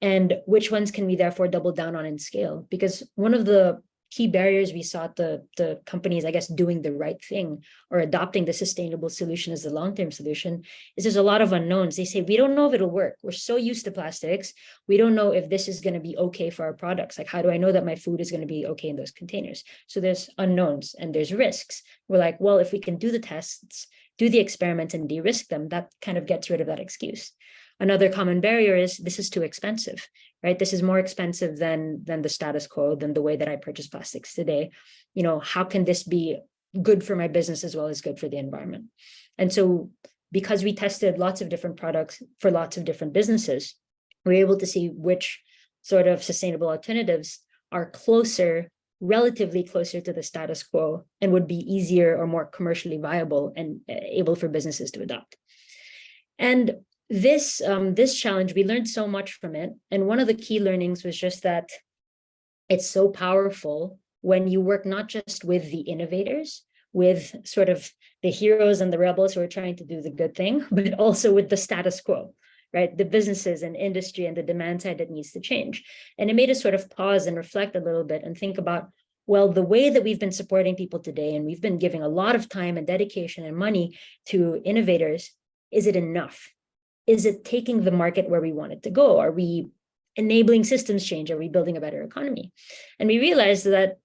and which ones can we therefore double down on and scale. Because one of the key barriers we saw the companies, I guess, doing the right thing or adopting the sustainable solution as the long-term solution is there's a lot of unknowns. They say, we don't know if it'll work. We're so used to plastics. We don't know if this is going to be okay for our products. Like, how do I know that my food is going to be okay in those containers? So there's unknowns and there's risks. We're like, well, if we can do the tests, do the experiments and de-risk them, that kind of gets rid of that excuse. Another common barrier is this is too expensive, right? This is more expensive than the status quo, than the way that I purchase plastics today. You know, how can this be good for my business as well as good for the environment? And so because we tested lots of different products for lots of different businesses, we were able to see which sort of sustainable alternatives are closer, relatively closer to the status quo and would be easier or more commercially viable and able for businesses to adopt. And this challenge, we learned so much from it. And one of the key learnings was just that it's so powerful when you work not just with the innovators, with sort of the heroes and the rebels who are trying to do the good thing, but also with the status quo, right? The businesses and industry and the demand side that needs to change. And it made us sort of pause and reflect a little bit and think about, well, the way that we've been supporting people today, and we've been giving a lot of time and dedication and money to innovators, is it enough? Is it taking the market where we want it to go? Are we enabling systems change? Are we building a better economy? And we realized that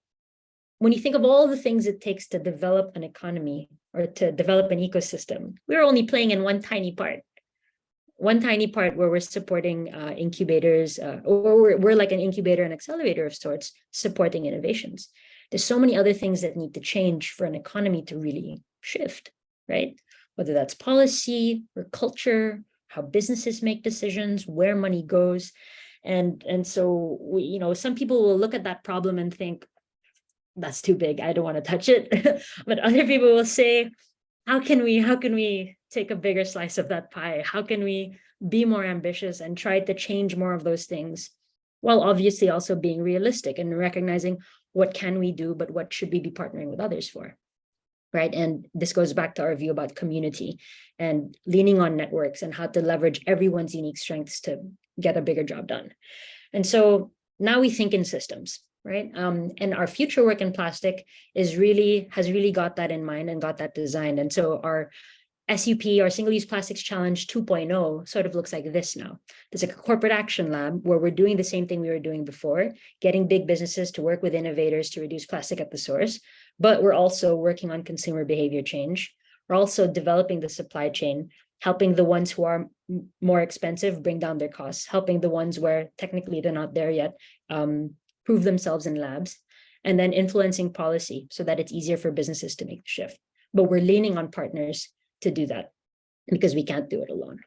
when you think of all the things it takes to develop an economy or to develop an ecosystem, we're only playing in one tiny part where we're supporting incubators, or we're like an incubator and accelerator of sorts, supporting innovations. There's so many other things that need to change for an economy to really shift, right? Whether that's policy or culture, how businesses make decisions, where money goes. And so we, you know, some people will look at that problem and think, that's too big, I don't want to touch it. But other people will say, how can we take a bigger slice of that pie? How can we be more ambitious and try to change more of those things, while obviously also being realistic and recognizing what can we do, but what should we be partnering with others for, right? And this goes back to our view about community and leaning on networks and how to leverage everyone's unique strengths to get a bigger job done. And so now we think in systems, right? And our future work in plastic has really got that in mind and got that designed. And so our SUP, our Single-Use Plastics Challenge 2.0, sort of looks like this now. There's a corporate action lab where we're doing the same thing we were doing before, getting big businesses to work with innovators to reduce plastic at the source, but we're also working on consumer behavior change. We're also developing the supply chain, helping the ones who are more expensive bring down their costs, helping the ones where technically they're not there yet prove themselves in labs, and then influencing policy so that it's easier for businesses to make the shift. But we're leaning on partners to do that because we can't do it alone.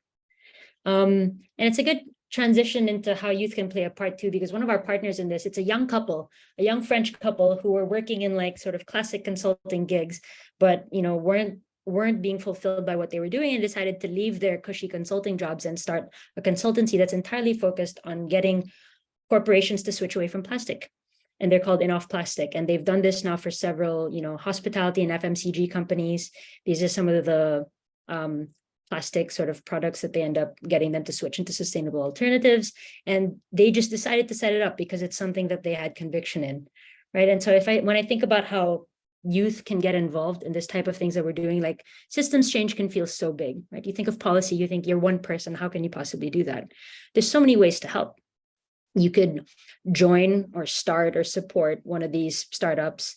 And it's a good transition into how youth can play a part too, because one of our partners in this, it's a young couple, a young French couple who were working in like sort of classic consulting gigs, but you know, weren't being fulfilled by what they were doing and decided to leave their cushy consulting jobs and start a consultancy that's entirely focused on getting corporations to switch away from plastic. And they're called Enough Plastic. And they've done this now for several, you know, hospitality and FMCG companies. These are some of the plastic sort of products that they end up getting them to switch into sustainable alternatives. And they just decided to set it up because it's something that they had conviction in, right? And so when I think about how youth can get involved in this type of things that we're doing, like systems change can feel so big, right? You think of policy, you think you're one person, how can you possibly do that? There's so many ways to help. You could join or start or support one of these startups,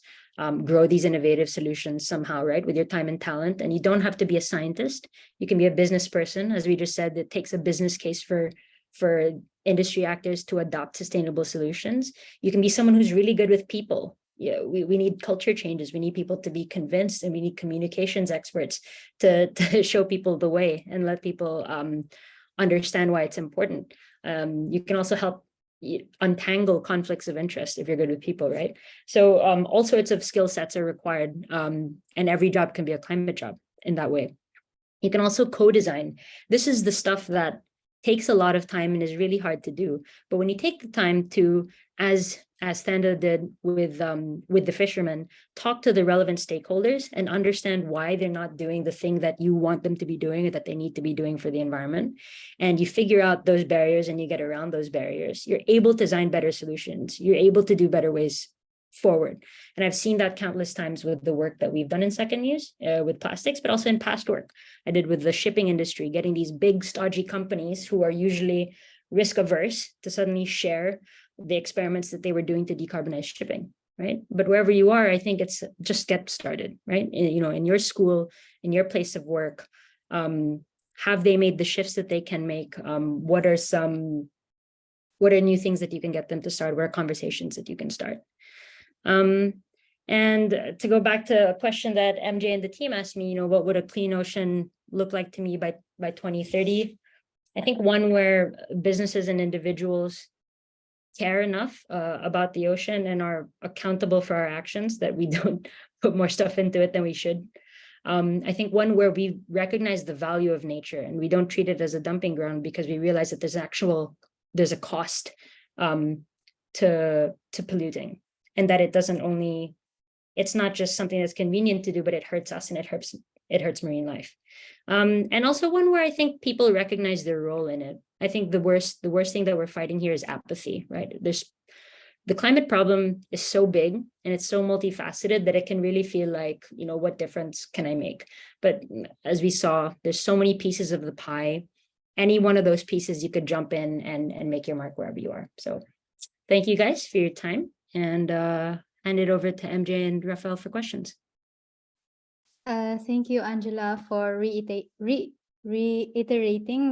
grow these innovative solutions somehow, right? With your time and talent. And you don't have to be a scientist. You can be a business person. As we just said, it takes a business case for industry actors to adopt sustainable solutions. You can be someone who's really good with people. Yeah, we need culture changes. We need people to be convinced, and we need communications experts to show people the way and let people understand why it's important. You can also help untangle conflicts of interest if you're good with people, right? So all sorts of skill sets are required, and every job can be a climate job in that way. You can also co-design. This is the stuff that takes a lot of time and is really hard to do. But when you take the time to, as Thanda did with the fishermen, talk to the relevant stakeholders and understand why they're not doing the thing that you want them to be doing or that they need to be doing for the environment, and you figure out those barriers and you get around those barriers, you're able to design better solutions. You're able to do better ways forward. And I've seen that countless times with the work that we've done in SecondMuse with plastics, but also in past work I did with the shipping industry, getting these big stodgy companies who are usually risk averse to suddenly share the experiments that they were doing to decarbonize shipping, right? But wherever you are, I think it's just get started, right? You know, in your school, in your place of work, have they made the shifts that they can make? What are new things that you can get them to start? What are conversations that you can start? And to go back to a question that MJ and the team asked me, you know, what would a clean ocean look like to me by 2030? I think one where businesses and individuals care enough about the ocean and are accountable for our actions that we don't put more stuff into it than we should. I think one where we recognize the value of nature and we don't treat it as a dumping ground because we realize that there's a cost to polluting, and that it's not just something that's convenient to do, but it hurts us and it hurts marine life. And also one where I think people recognize their role in it. I think the worst thing that we're fighting here is apathy, right? The climate problem is so big and it's so multifaceted that it can really feel like, you know, what difference can I make? But as we saw, there's so many pieces of the pie. Any one of those pieces you could jump in and make your mark wherever you are. So thank you guys for your time, and hand it over to MJ and Rafael for questions. Thank you, Angela, for reiterating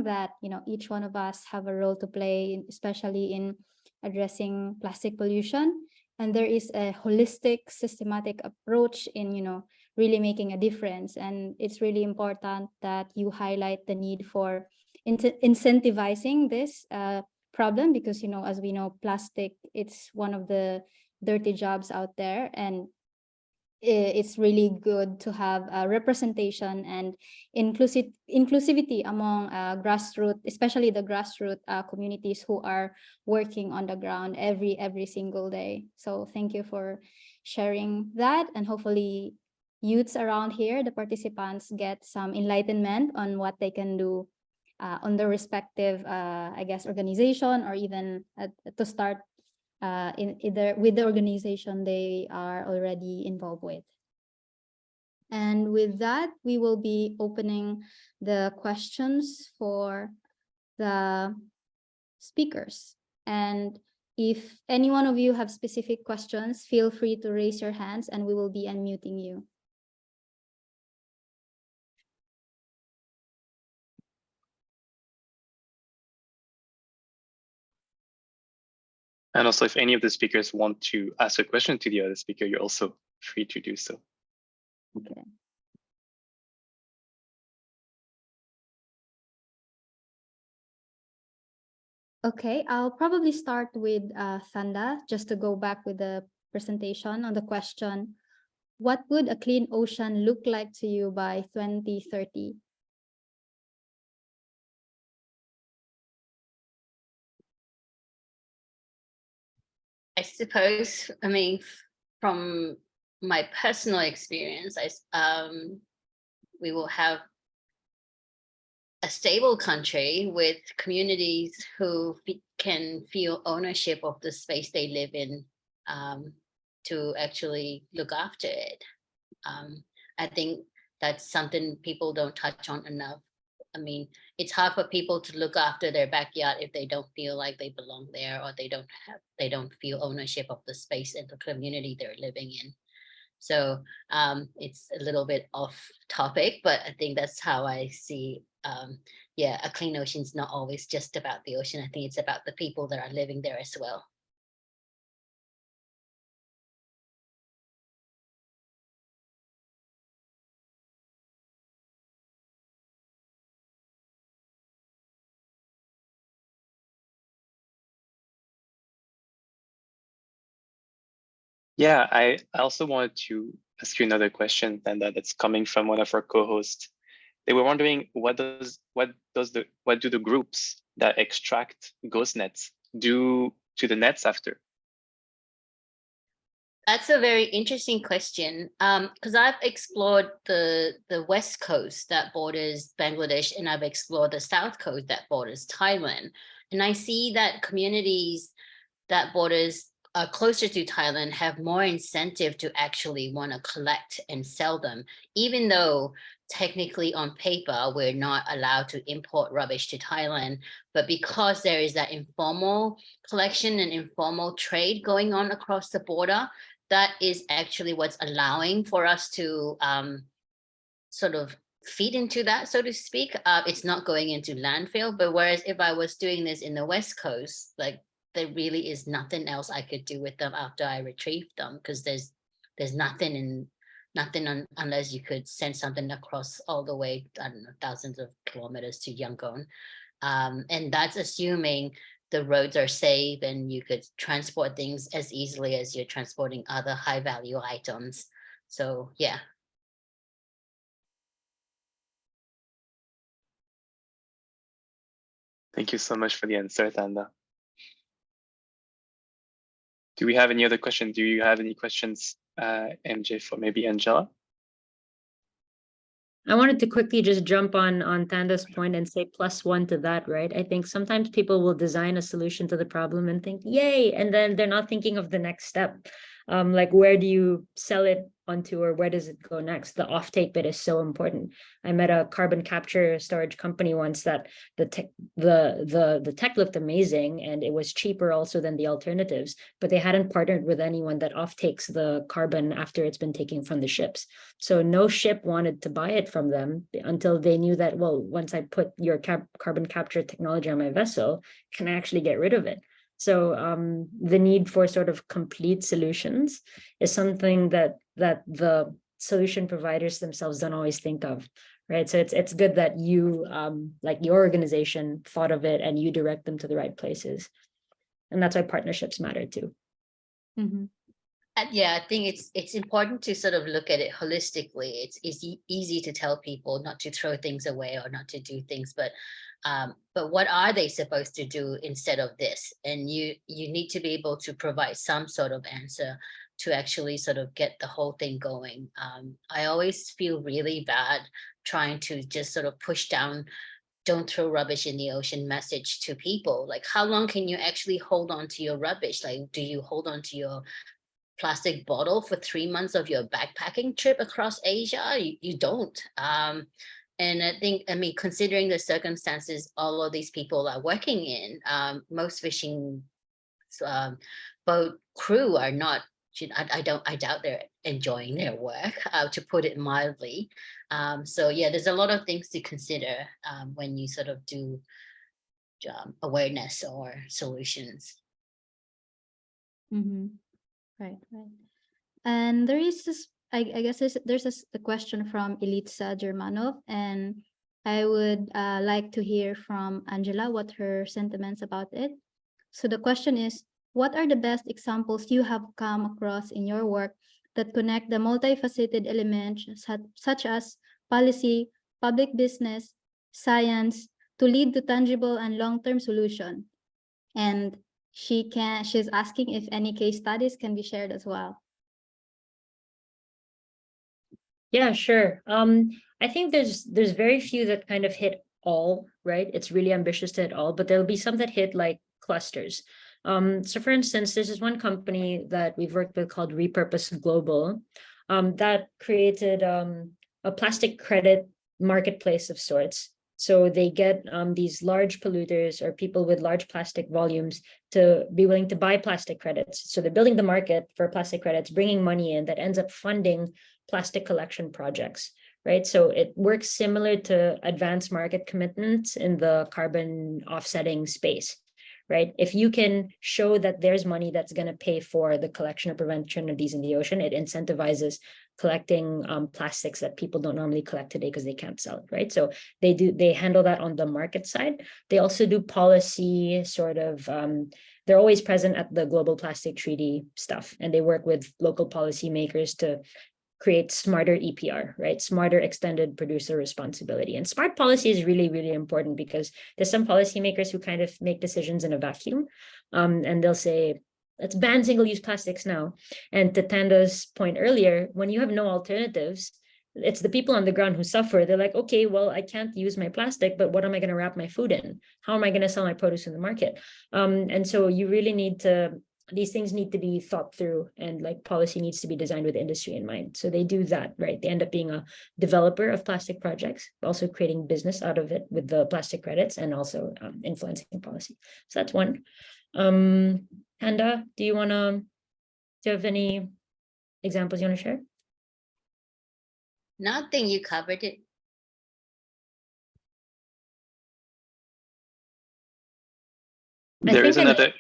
that, you know, each one of us have a role to play, especially in addressing plastic pollution. And there is a holistic, systematic approach in, you know, really making a difference. And it's really important that you highlight the need for incentivizing this problem because, you know, as we know, plastic, it's one of the dirty jobs out there, and it's really good to have representation and inclusivity among grassroots, especially the grassroots communities who are working on the ground every single day. So thank you for sharing that, and hopefully youths around here, the participants, get some enlightenment on what they can do on their respective, I guess, organization, or even to start in either with the organization they are already involved with. And with that, we will be opening the questions for the speakers. And if any one of you have specific questions, feel free to raise your hands and we will be unmuting you. And also, if any of the speakers want to ask a question to the other speaker, you're also free to do so. Okay. Okay, I'll probably start with Thanda, just to go back with the presentation on the question, what would a clean ocean look like to you by 2030? I suppose, I mean, from my personal experience, we will have a stable country with communities who can feel ownership of the space they live in, to actually look after it. I think that's something people don't touch on enough. I mean, it's hard for people to look after their backyard if they don't feel like they belong there, or they don't feel ownership of the space and the community they're living in. So it's a little bit off topic, but I think that's how I see, yeah, a clean ocean is not always just about the ocean. I think it's about the people that are living there as well. Yeah, I also wanted to ask you another question, and that's coming from one of our co-hosts. They were wondering what do the groups that extract ghost nets do to the nets after? That's a very interesting question, because I've explored the west coast that borders Bangladesh, and I've explored the south coast that borders Thailand, and I see that communities that borders closer to Thailand have more incentive to actually want to collect and sell them, even though technically on paper we're not allowed to import rubbish to Thailand. But because there is that informal collection and informal trade going on across the border, that is actually what's allowing for us to sort of feed into that, so to speak. It's not going into landfill, but whereas if I was doing this in the West Coast, like, there really is nothing else I could do with them after I retrieve them, because there's nothing unless you could send something across all the way, I don't know, thousands of kilometers to Yangon. And that's assuming the roads are safe and you could transport things as easily as you're transporting other high value items. So yeah. Thank you so much for the answer, Thanda. Do we have any other questions? Do you have any questions, MJ, for maybe Angela? I wanted to quickly just jump on Thanda's point and say +1 to that, right? I think sometimes people will design a solution to the problem and think, yay, and then they're not thinking of the next step. Like, where do you sell it onto, or where does it go next? The offtake bit is so important. I met a carbon capture storage company once that the tech looked amazing and it was cheaper also than the alternatives, but they hadn't partnered with anyone that offtakes the carbon after it's been taken from the ships. So no ship wanted to buy it from them until they knew that, well, once I put your carbon capture technology on my vessel, can I actually get rid of it? So the need for sort of complete solutions is something that the solution providers themselves don't always think of, right? So it's good that you, like your organization thought of it and you direct them to the right places. And that's why partnerships matter too. Mhm. Yeah, I think it's important to sort of look at it holistically. It's easy to tell people not to throw things away or not to do things, but what are they supposed to do instead of this? And you need to be able to provide some sort of answer to actually sort of get the whole thing going. I always feel really bad trying to just sort of push down, don't throw rubbish in the ocean message to people. Like, how long can you actually hold on to your rubbish? Like, do you hold on to your plastic bottle for 3 months of your backpacking trip across Asia? You don't. And I mean, considering the circumstances all of these people are working in, most fishing boat crew are not, I doubt they're enjoying their work, to put it mildly. So yeah, there's a lot of things to consider when you sort of do awareness or solutions. Mm-hmm. Right. And there is this, I guess there's a question from Elitsa Germanov, and I would like to hear from Angela what her sentiments about it. So the question is, what are the best examples you have come across in your work that connect the multifaceted elements such as policy, public business, science to lead to tangible and long-term solution? And she's asking if any case studies can be shared as well. Yeah, sure. I think there's very few that kind of hit all, right? It's really ambitious to hit all, but there'll be some that hit like clusters. So for instance, there's this one company that we've worked with called Repurpose Global, that created a plastic credit marketplace of sorts. So they get these large polluters or people with large plastic volumes to be willing to buy plastic credits. So they're building the market for plastic credits, bringing money in that ends up funding plastic collection projects, right? So it works similar to advanced market commitments in the carbon offsetting space, right? If you can show that there's money that's going to pay for the collection or prevention of these in the ocean, it incentivizes collecting plastics that people don't normally collect today because they can't sell it, right? So they handle that on the market side. They also do policy sort of, they're always present at the Global Plastic Treaty stuff, and they work with local policymakers to create smarter EPR, right? Smarter extended producer responsibility. And smart policy is really, really important because there's some policymakers who kind of make decisions in a vacuum, and they'll say, let's ban single-use plastics now. And to Thanda's point earlier, when you have no alternatives, it's the people on the ground who suffer. They're like, okay, well, I can't use my plastic, but what am I going to wrap my food in? How am I going to sell my produce in the market? And so you really need to, these things need to be thought through, and like policy needs to be designed with industry in mind. So they do that, right? They end up being a developer of plastic projects, also creating business out of it with the plastic credits, and also influencing policy. So that's one. Thanda, do you have any examples you want to share? Nothing, you covered it. There is another.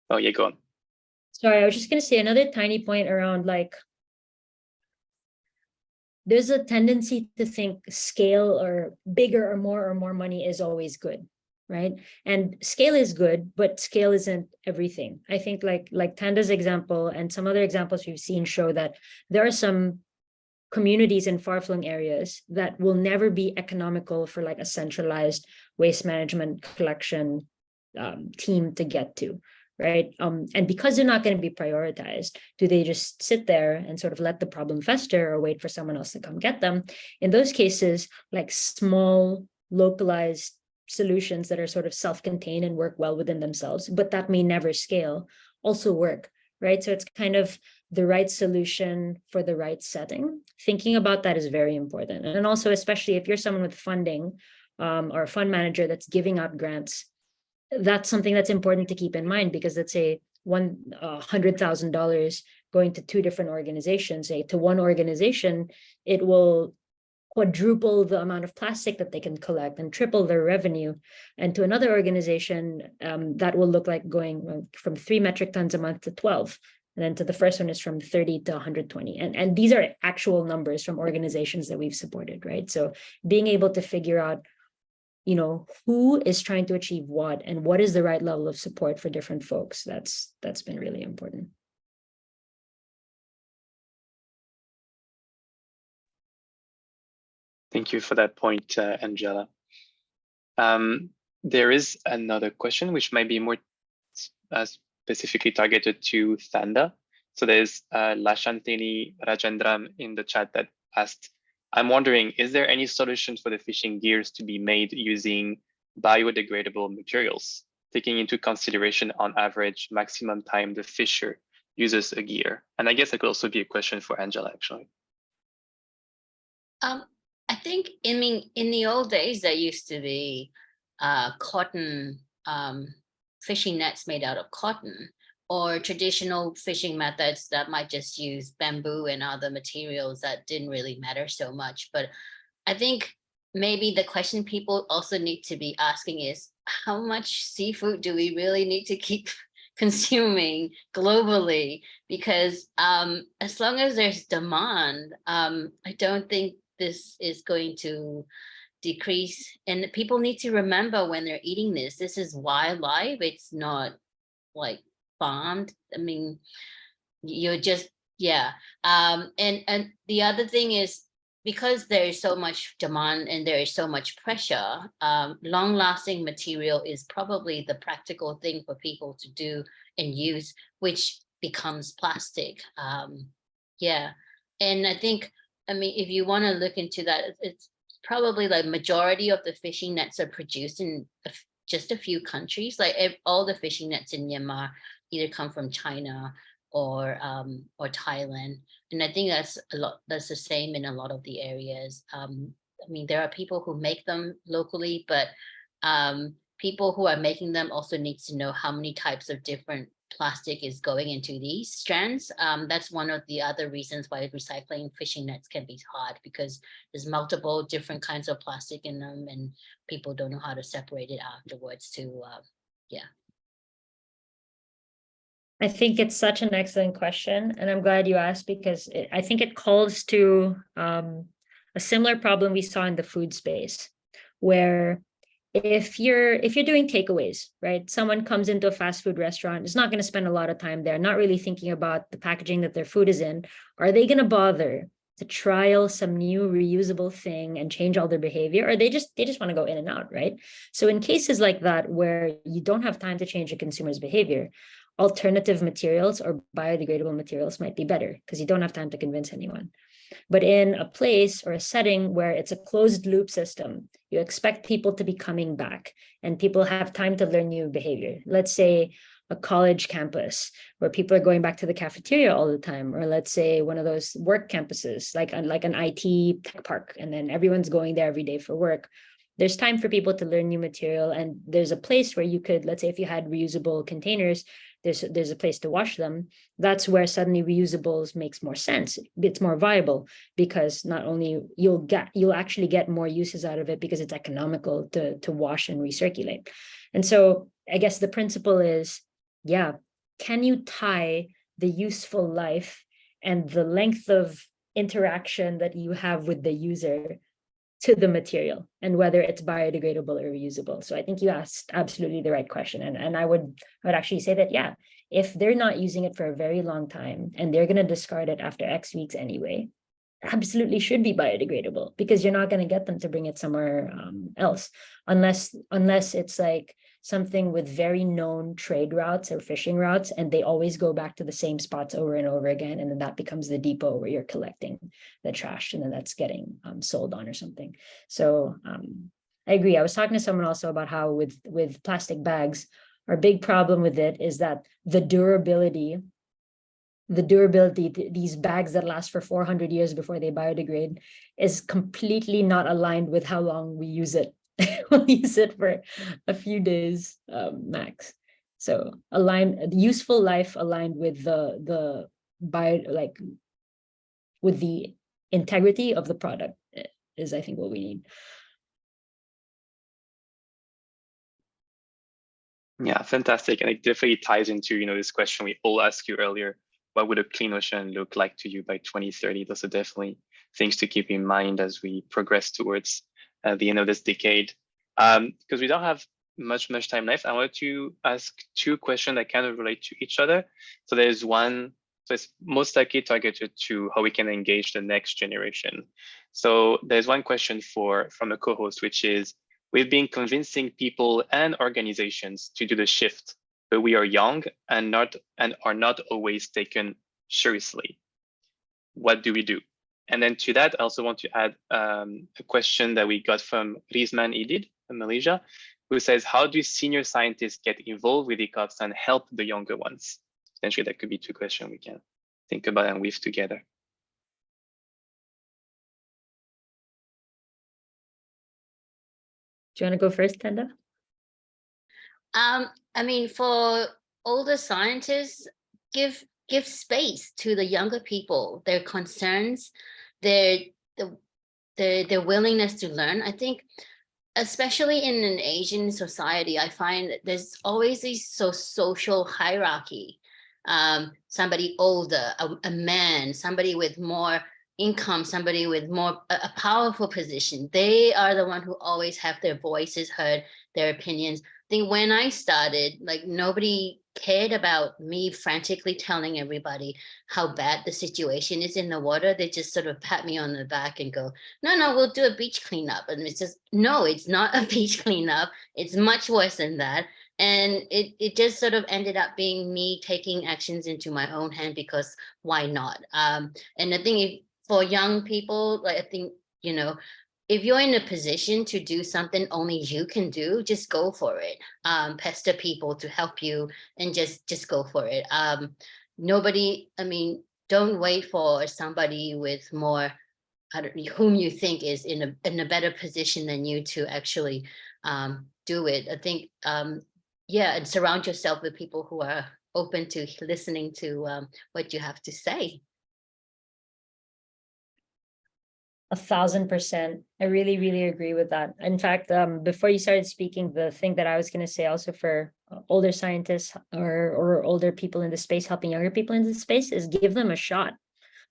Oh yeah, go on. Sorry, I was just going to say another tiny point around like, there's a tendency to think scale or bigger or more money is always good, right? And scale is good, but scale isn't everything. I think like Thanda's example and some other examples we've seen show that there are some communities in far-flung areas that will never be economical for like a centralized waste management collection team to get to, right? And because they're not going to be prioritized, do they just sit there and sort of let the problem fester or wait for someone else to come get them? In those cases, like small, localized solutions that are sort of self-contained and work well within themselves, but that may never scale, also work, right? So it's kind of the right solution for the right setting. Thinking about that is very important. And also, especially if you're someone with funding or a fund manager that's giving out grants, that's something that's important to keep in mind, because let's say $100,000 going to two different organizations, say to one organization, it will quadruple the amount of plastic that they can collect and triple their revenue. And to another organization, that will look like going from 3 metric tons a month to 12, And then to the first one is from 30 to 120. And these are actual numbers from organizations that we've supported, right? So being able to figure out, who is trying to achieve what and what is the right level of support for different folks, that's been really important. Thank you for that point, Angela. There is another question which might be more specifically targeted to Thanda. So there's Lashantini Rajendram in the chat that asked, I'm wondering, is there any solution for the fishing gears to be made using biodegradable materials, taking into consideration on average maximum time the fisher uses a gear? And I guess that could also be a question for Angela, actually. I think, in the old days, there used to be cotton fishing nets made out of cotton, or traditional fishing methods that might just use bamboo and other materials that didn't really matter so much. But I think maybe the question people also need to be asking is, how much seafood do we really need to keep consuming globally? Because as long as there's demand, I don't think this is going to decrease. And people need to remember when they're eating this is wildlife. It's not like farmed. I mean, you're just, yeah. And the other thing is, because there is so much demand and there is so much pressure, long-lasting material is probably the practical thing for people to do and use, which becomes plastic. Yeah. And I think, if you want to look into that, it's probably like majority of the fishing nets are produced in just a few countries. Like all the fishing nets in Myanmar either come from China or Thailand. And I think that's the same in a lot of the areas. There are people who make them locally, but people who are making them also need to know how many types of different plastic is going into these strands. That's one of the other reasons why recycling fishing nets can be hard, because there's multiple different kinds of plastic in them and people don't know how to separate it afterwards too. Yeah. I think it's such an excellent question, and I'm glad you asked, because I think it calls to a similar problem we saw in the food space, where if you're doing takeaways, right? Someone comes into a fast food restaurant, is not going to spend a lot of time there, not really thinking about the packaging that their food is in. Are they going to bother to trial some new reusable thing and change all their behavior? Or they just want to go in and out, right? So in cases like that, where you don't have time to change a consumer's behavior, alternative materials or biodegradable materials might be better, because you don't have time to convince anyone. But in a place or a setting where it's a closed loop system, you expect people to be coming back and people have time to learn new behavior. Let's say a college campus where people are going back to the cafeteria all the time, or let's say one of those work campuses, like an IT tech park, and then everyone's going there every day for work. There's time for people to learn new material, and there's a place where you could, let's say if you had reusable containers, there's a place to wash them. That's where suddenly reusables makes more sense. It's more viable, because not only you'll actually get more uses out of it because it's economical to wash and recirculate. And so I guess the principle is, yeah, can you tie the useful life and the length of interaction that you have with the user to the material, and whether it's biodegradable or reusable? So I think you asked absolutely the right question. And I would actually say that, yeah, if they're not using it for a very long time and they're going to discard it after X weeks anyway, absolutely should be biodegradable, because you're not going to get them to bring it somewhere else, unless it's like something with very known trade routes or fishing routes, and they always go back to the same spots over and over again, and then that becomes the depot where you're collecting the trash, and then that's getting sold on or something. So I agree. I was talking to someone also about how with plastic bags, our big problem with it is that the durability, these bags that last for 400 years before they biodegrade, is completely not aligned with how long we use it. We'll use it for a few days max. So useful life aligned with the with the integrity of the product is, I think, what we need. Yeah, fantastic. And it definitely ties into, this question we all asked you earlier. what would a clean ocean look like to you by 2030? Those are definitely things to keep in mind as we progress towards the end of this decade. Because we don't have much time left, I wanted to ask two questions that kind of relate to each other. So there's one, so it's most likely targeted to how we can engage the next generation. So there's one question from a co-host, which is, we've been convincing people and organizations to do the shift, but we are young and are not always taken seriously. What do we do? And then to that, I also want to add a question that we got from Rizman Idid in Malaysia, who says, how do senior scientists get involved with ECOPs and help the younger ones? Potentially, that could be two questions we can think about and weave together. Do you want to go first, Thanda? I mean, for older scientists, give space to the younger people, their concerns, their willingness to learn. I think, especially in an Asian society, I find that there's always this social hierarchy. Somebody older, a man, somebody with more income, somebody with more a powerful position, they are the one who always have their voices heard, their opinions. I think when I started, like, nobody cared about me frantically telling everybody how bad the situation is in the water. They just sort of pat me on the back and go, no, we'll do a beach cleanup. And it's just, no, it's not a beach cleanup. It's much worse than that. And it just sort of ended up being me taking actions into my own hand, because why not? And I think for young people, like, I think, you know, if you're in a position to do something only you can do, just go for it. Pester people to help you and just go for it. Nobody, I mean, don't wait for somebody with more, whom you think is in a better position than you to actually do it. I think, yeah, and surround yourself with people who are open to listening to what you have to say. 1,000%. I really agree with that. In fact, before you started speaking, the thing that I was going to say also for older scientists or older people in the space helping younger people in the space is give them a shot.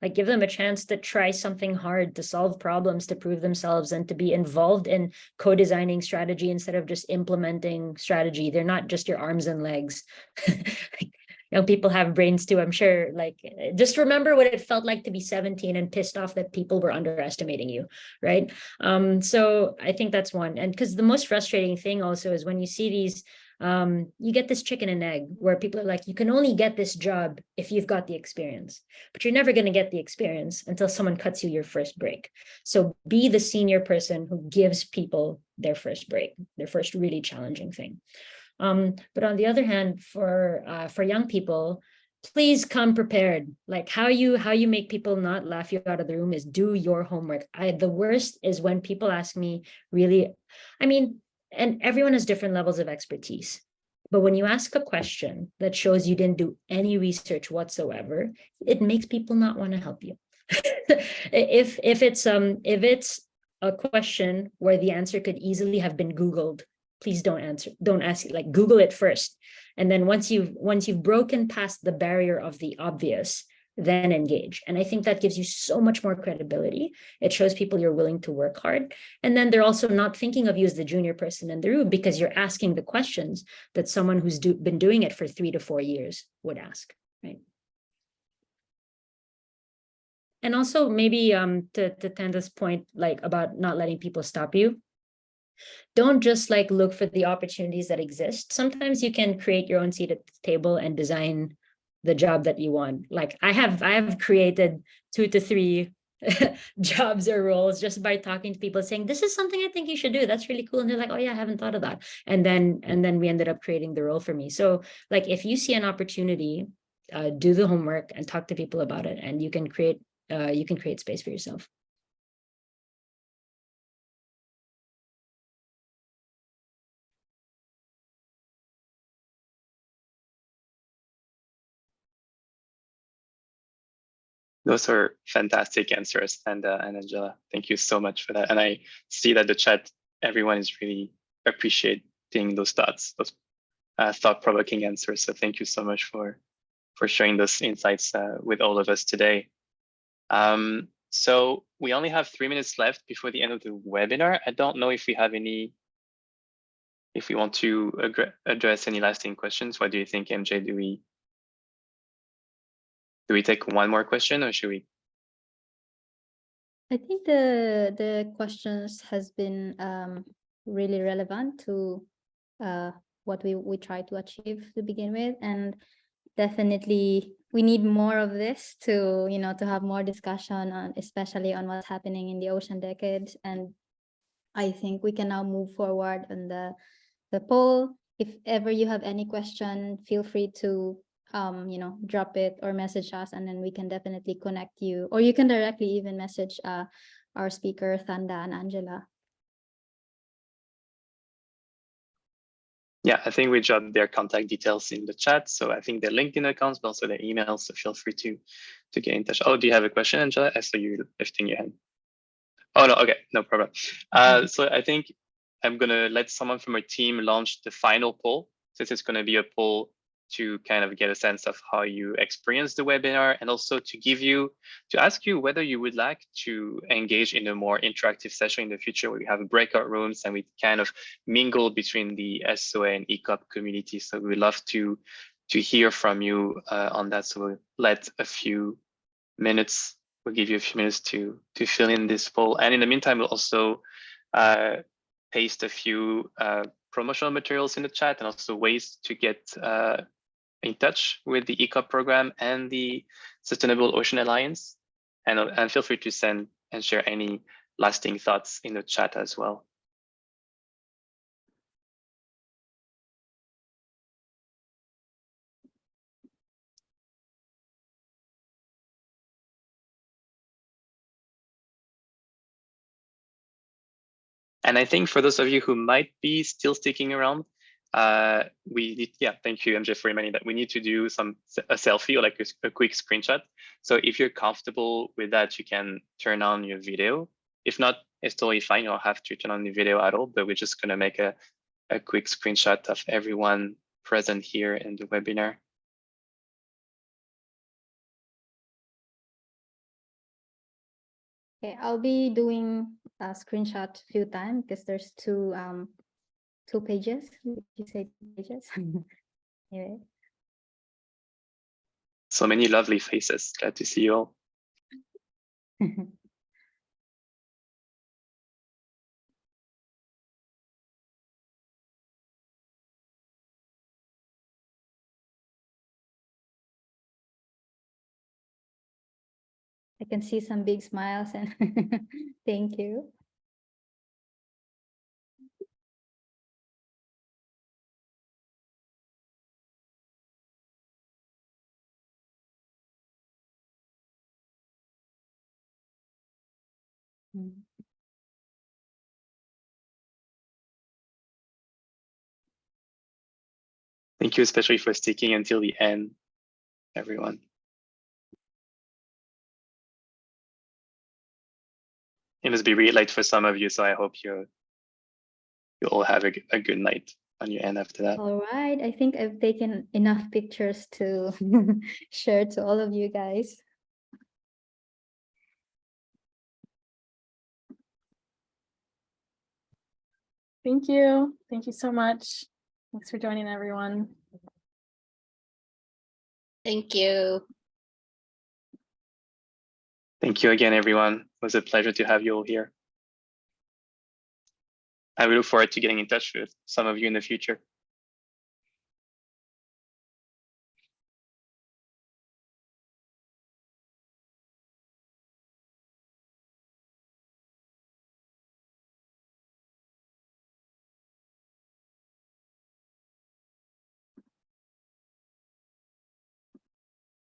Like, give them a chance to try something hard, to solve problems, to prove themselves, and to be involved in co-designing strategy instead of just implementing strategy. They're not just your arms and legs. Young people have brains too, I'm sure. Like, just remember what it felt like to be 17 and pissed off that people were underestimating you, right? So I think that's one. And because the most frustrating thing also is when you see these, you get this chicken and egg where people are like, you can only get this job if you've got the experience, but you're never going to get the experience until someone cuts you your first break. So be the senior person who gives people their first break, their first really challenging thing. But on the other hand, for young people, please come prepared. Like, how you make people not laugh you out of the room is do your homework. The worst is when people ask me, really, I mean, and everyone has different levels of expertise. But when you ask a question that shows you didn't do any research whatsoever, it makes people not want to help you. If it's a question where the answer could easily have been Googled, please don't ask it. Like, Google it first. And then once you've broken past the barrier of the obvious, then engage. And I think that gives you so much more credibility. It shows people you're willing to work hard. And then they're also not thinking of you as the junior person in the room because you're asking the questions that someone who's been doing it for 3 to 4 years would ask, right? And also maybe to Thanda's point, like, about not letting people stop you. Don't just like look for the opportunities that exist. Sometimes you can create your own seat at the table and design the job that you want. Like, I have created 2 to 3 jobs or roles just by talking to people, saying, this is something I think you should do. That's really cool. And they're like, oh yeah, I haven't thought of that. And then we ended up creating the role for me. So like, if you see an opportunity, do the homework and talk to people about it, and you can create space for yourself. Those are fantastic answers, Thanda and Angela. Thank you so much for that. And I see that the chat, everyone is really appreciating those thoughts, those thought-provoking answers. So thank you so much for sharing those insights with all of us today. So we only have 3 minutes left before the end of the webinar. I don't know if we have any, if we want to address any lasting questions. What do you think, MJ? Do we take one more question, or should we? I think the questions has been really relevant to what we try to achieve to begin with, and definitely we need more of this to, you know, to have more discussion on, especially on what's happening in the ocean decade. And I think we can now move forward on the poll. If ever you have any question, feel free to you know, drop it or message us, and then we can definitely connect you, or you can directly even message our speaker Thanda and Angela. Yeah, I think we dropped their contact details in the chat. So I think their LinkedIn accounts, but also their emails. So feel free to get in touch. Oh, do you have a question, Angela? I saw you lifting your hand. Oh, no, okay, no problem. So I think I'm gonna let someone from our team launch the final poll, since it's gonna be a poll to kind of get a sense of how you experience the webinar, and also to ask you whether you would like to engage in a more interactive session in the future, where we have breakout rooms and we kind of mingle between the SOA and ECOP community. So we'd love to hear from you on that. So we'll let a few minutes, we'll give you a few minutes to fill in this poll. And in the meantime, we'll also paste a few promotional materials in the chat, and also ways to get in touch with the ECOP program and the Sustainable Ocean Alliance. And feel free to send and share any lasting thoughts in the chat as well. And I think for those of you who might be still sticking around, thank you, MJ, for reminding that we need to do a selfie or like a quick screenshot. So if you're comfortable with that, you can turn on your video. If not, it's totally fine. You don't have to turn on the video at all, but we're just gonna make a quick screenshot of everyone present here in the webinar. Okay, I'll be doing a screenshot a few times because there's two pages. Did you say 2 pages? Anyway. So many lovely faces. Glad to see you all. I can see some big smiles, and thank you. Thank you, especially for sticking until the end, everyone. It must be really late for some of you, so I hope you all have a good night on your end after that. All right, I think I've taken enough pictures to share to all of you guys. Thank you. Thank you so much. Thanks for joining, everyone. Thank you. Thank you again, everyone. It was a pleasure to have you all here. I will look forward to getting in touch with some of you in the future.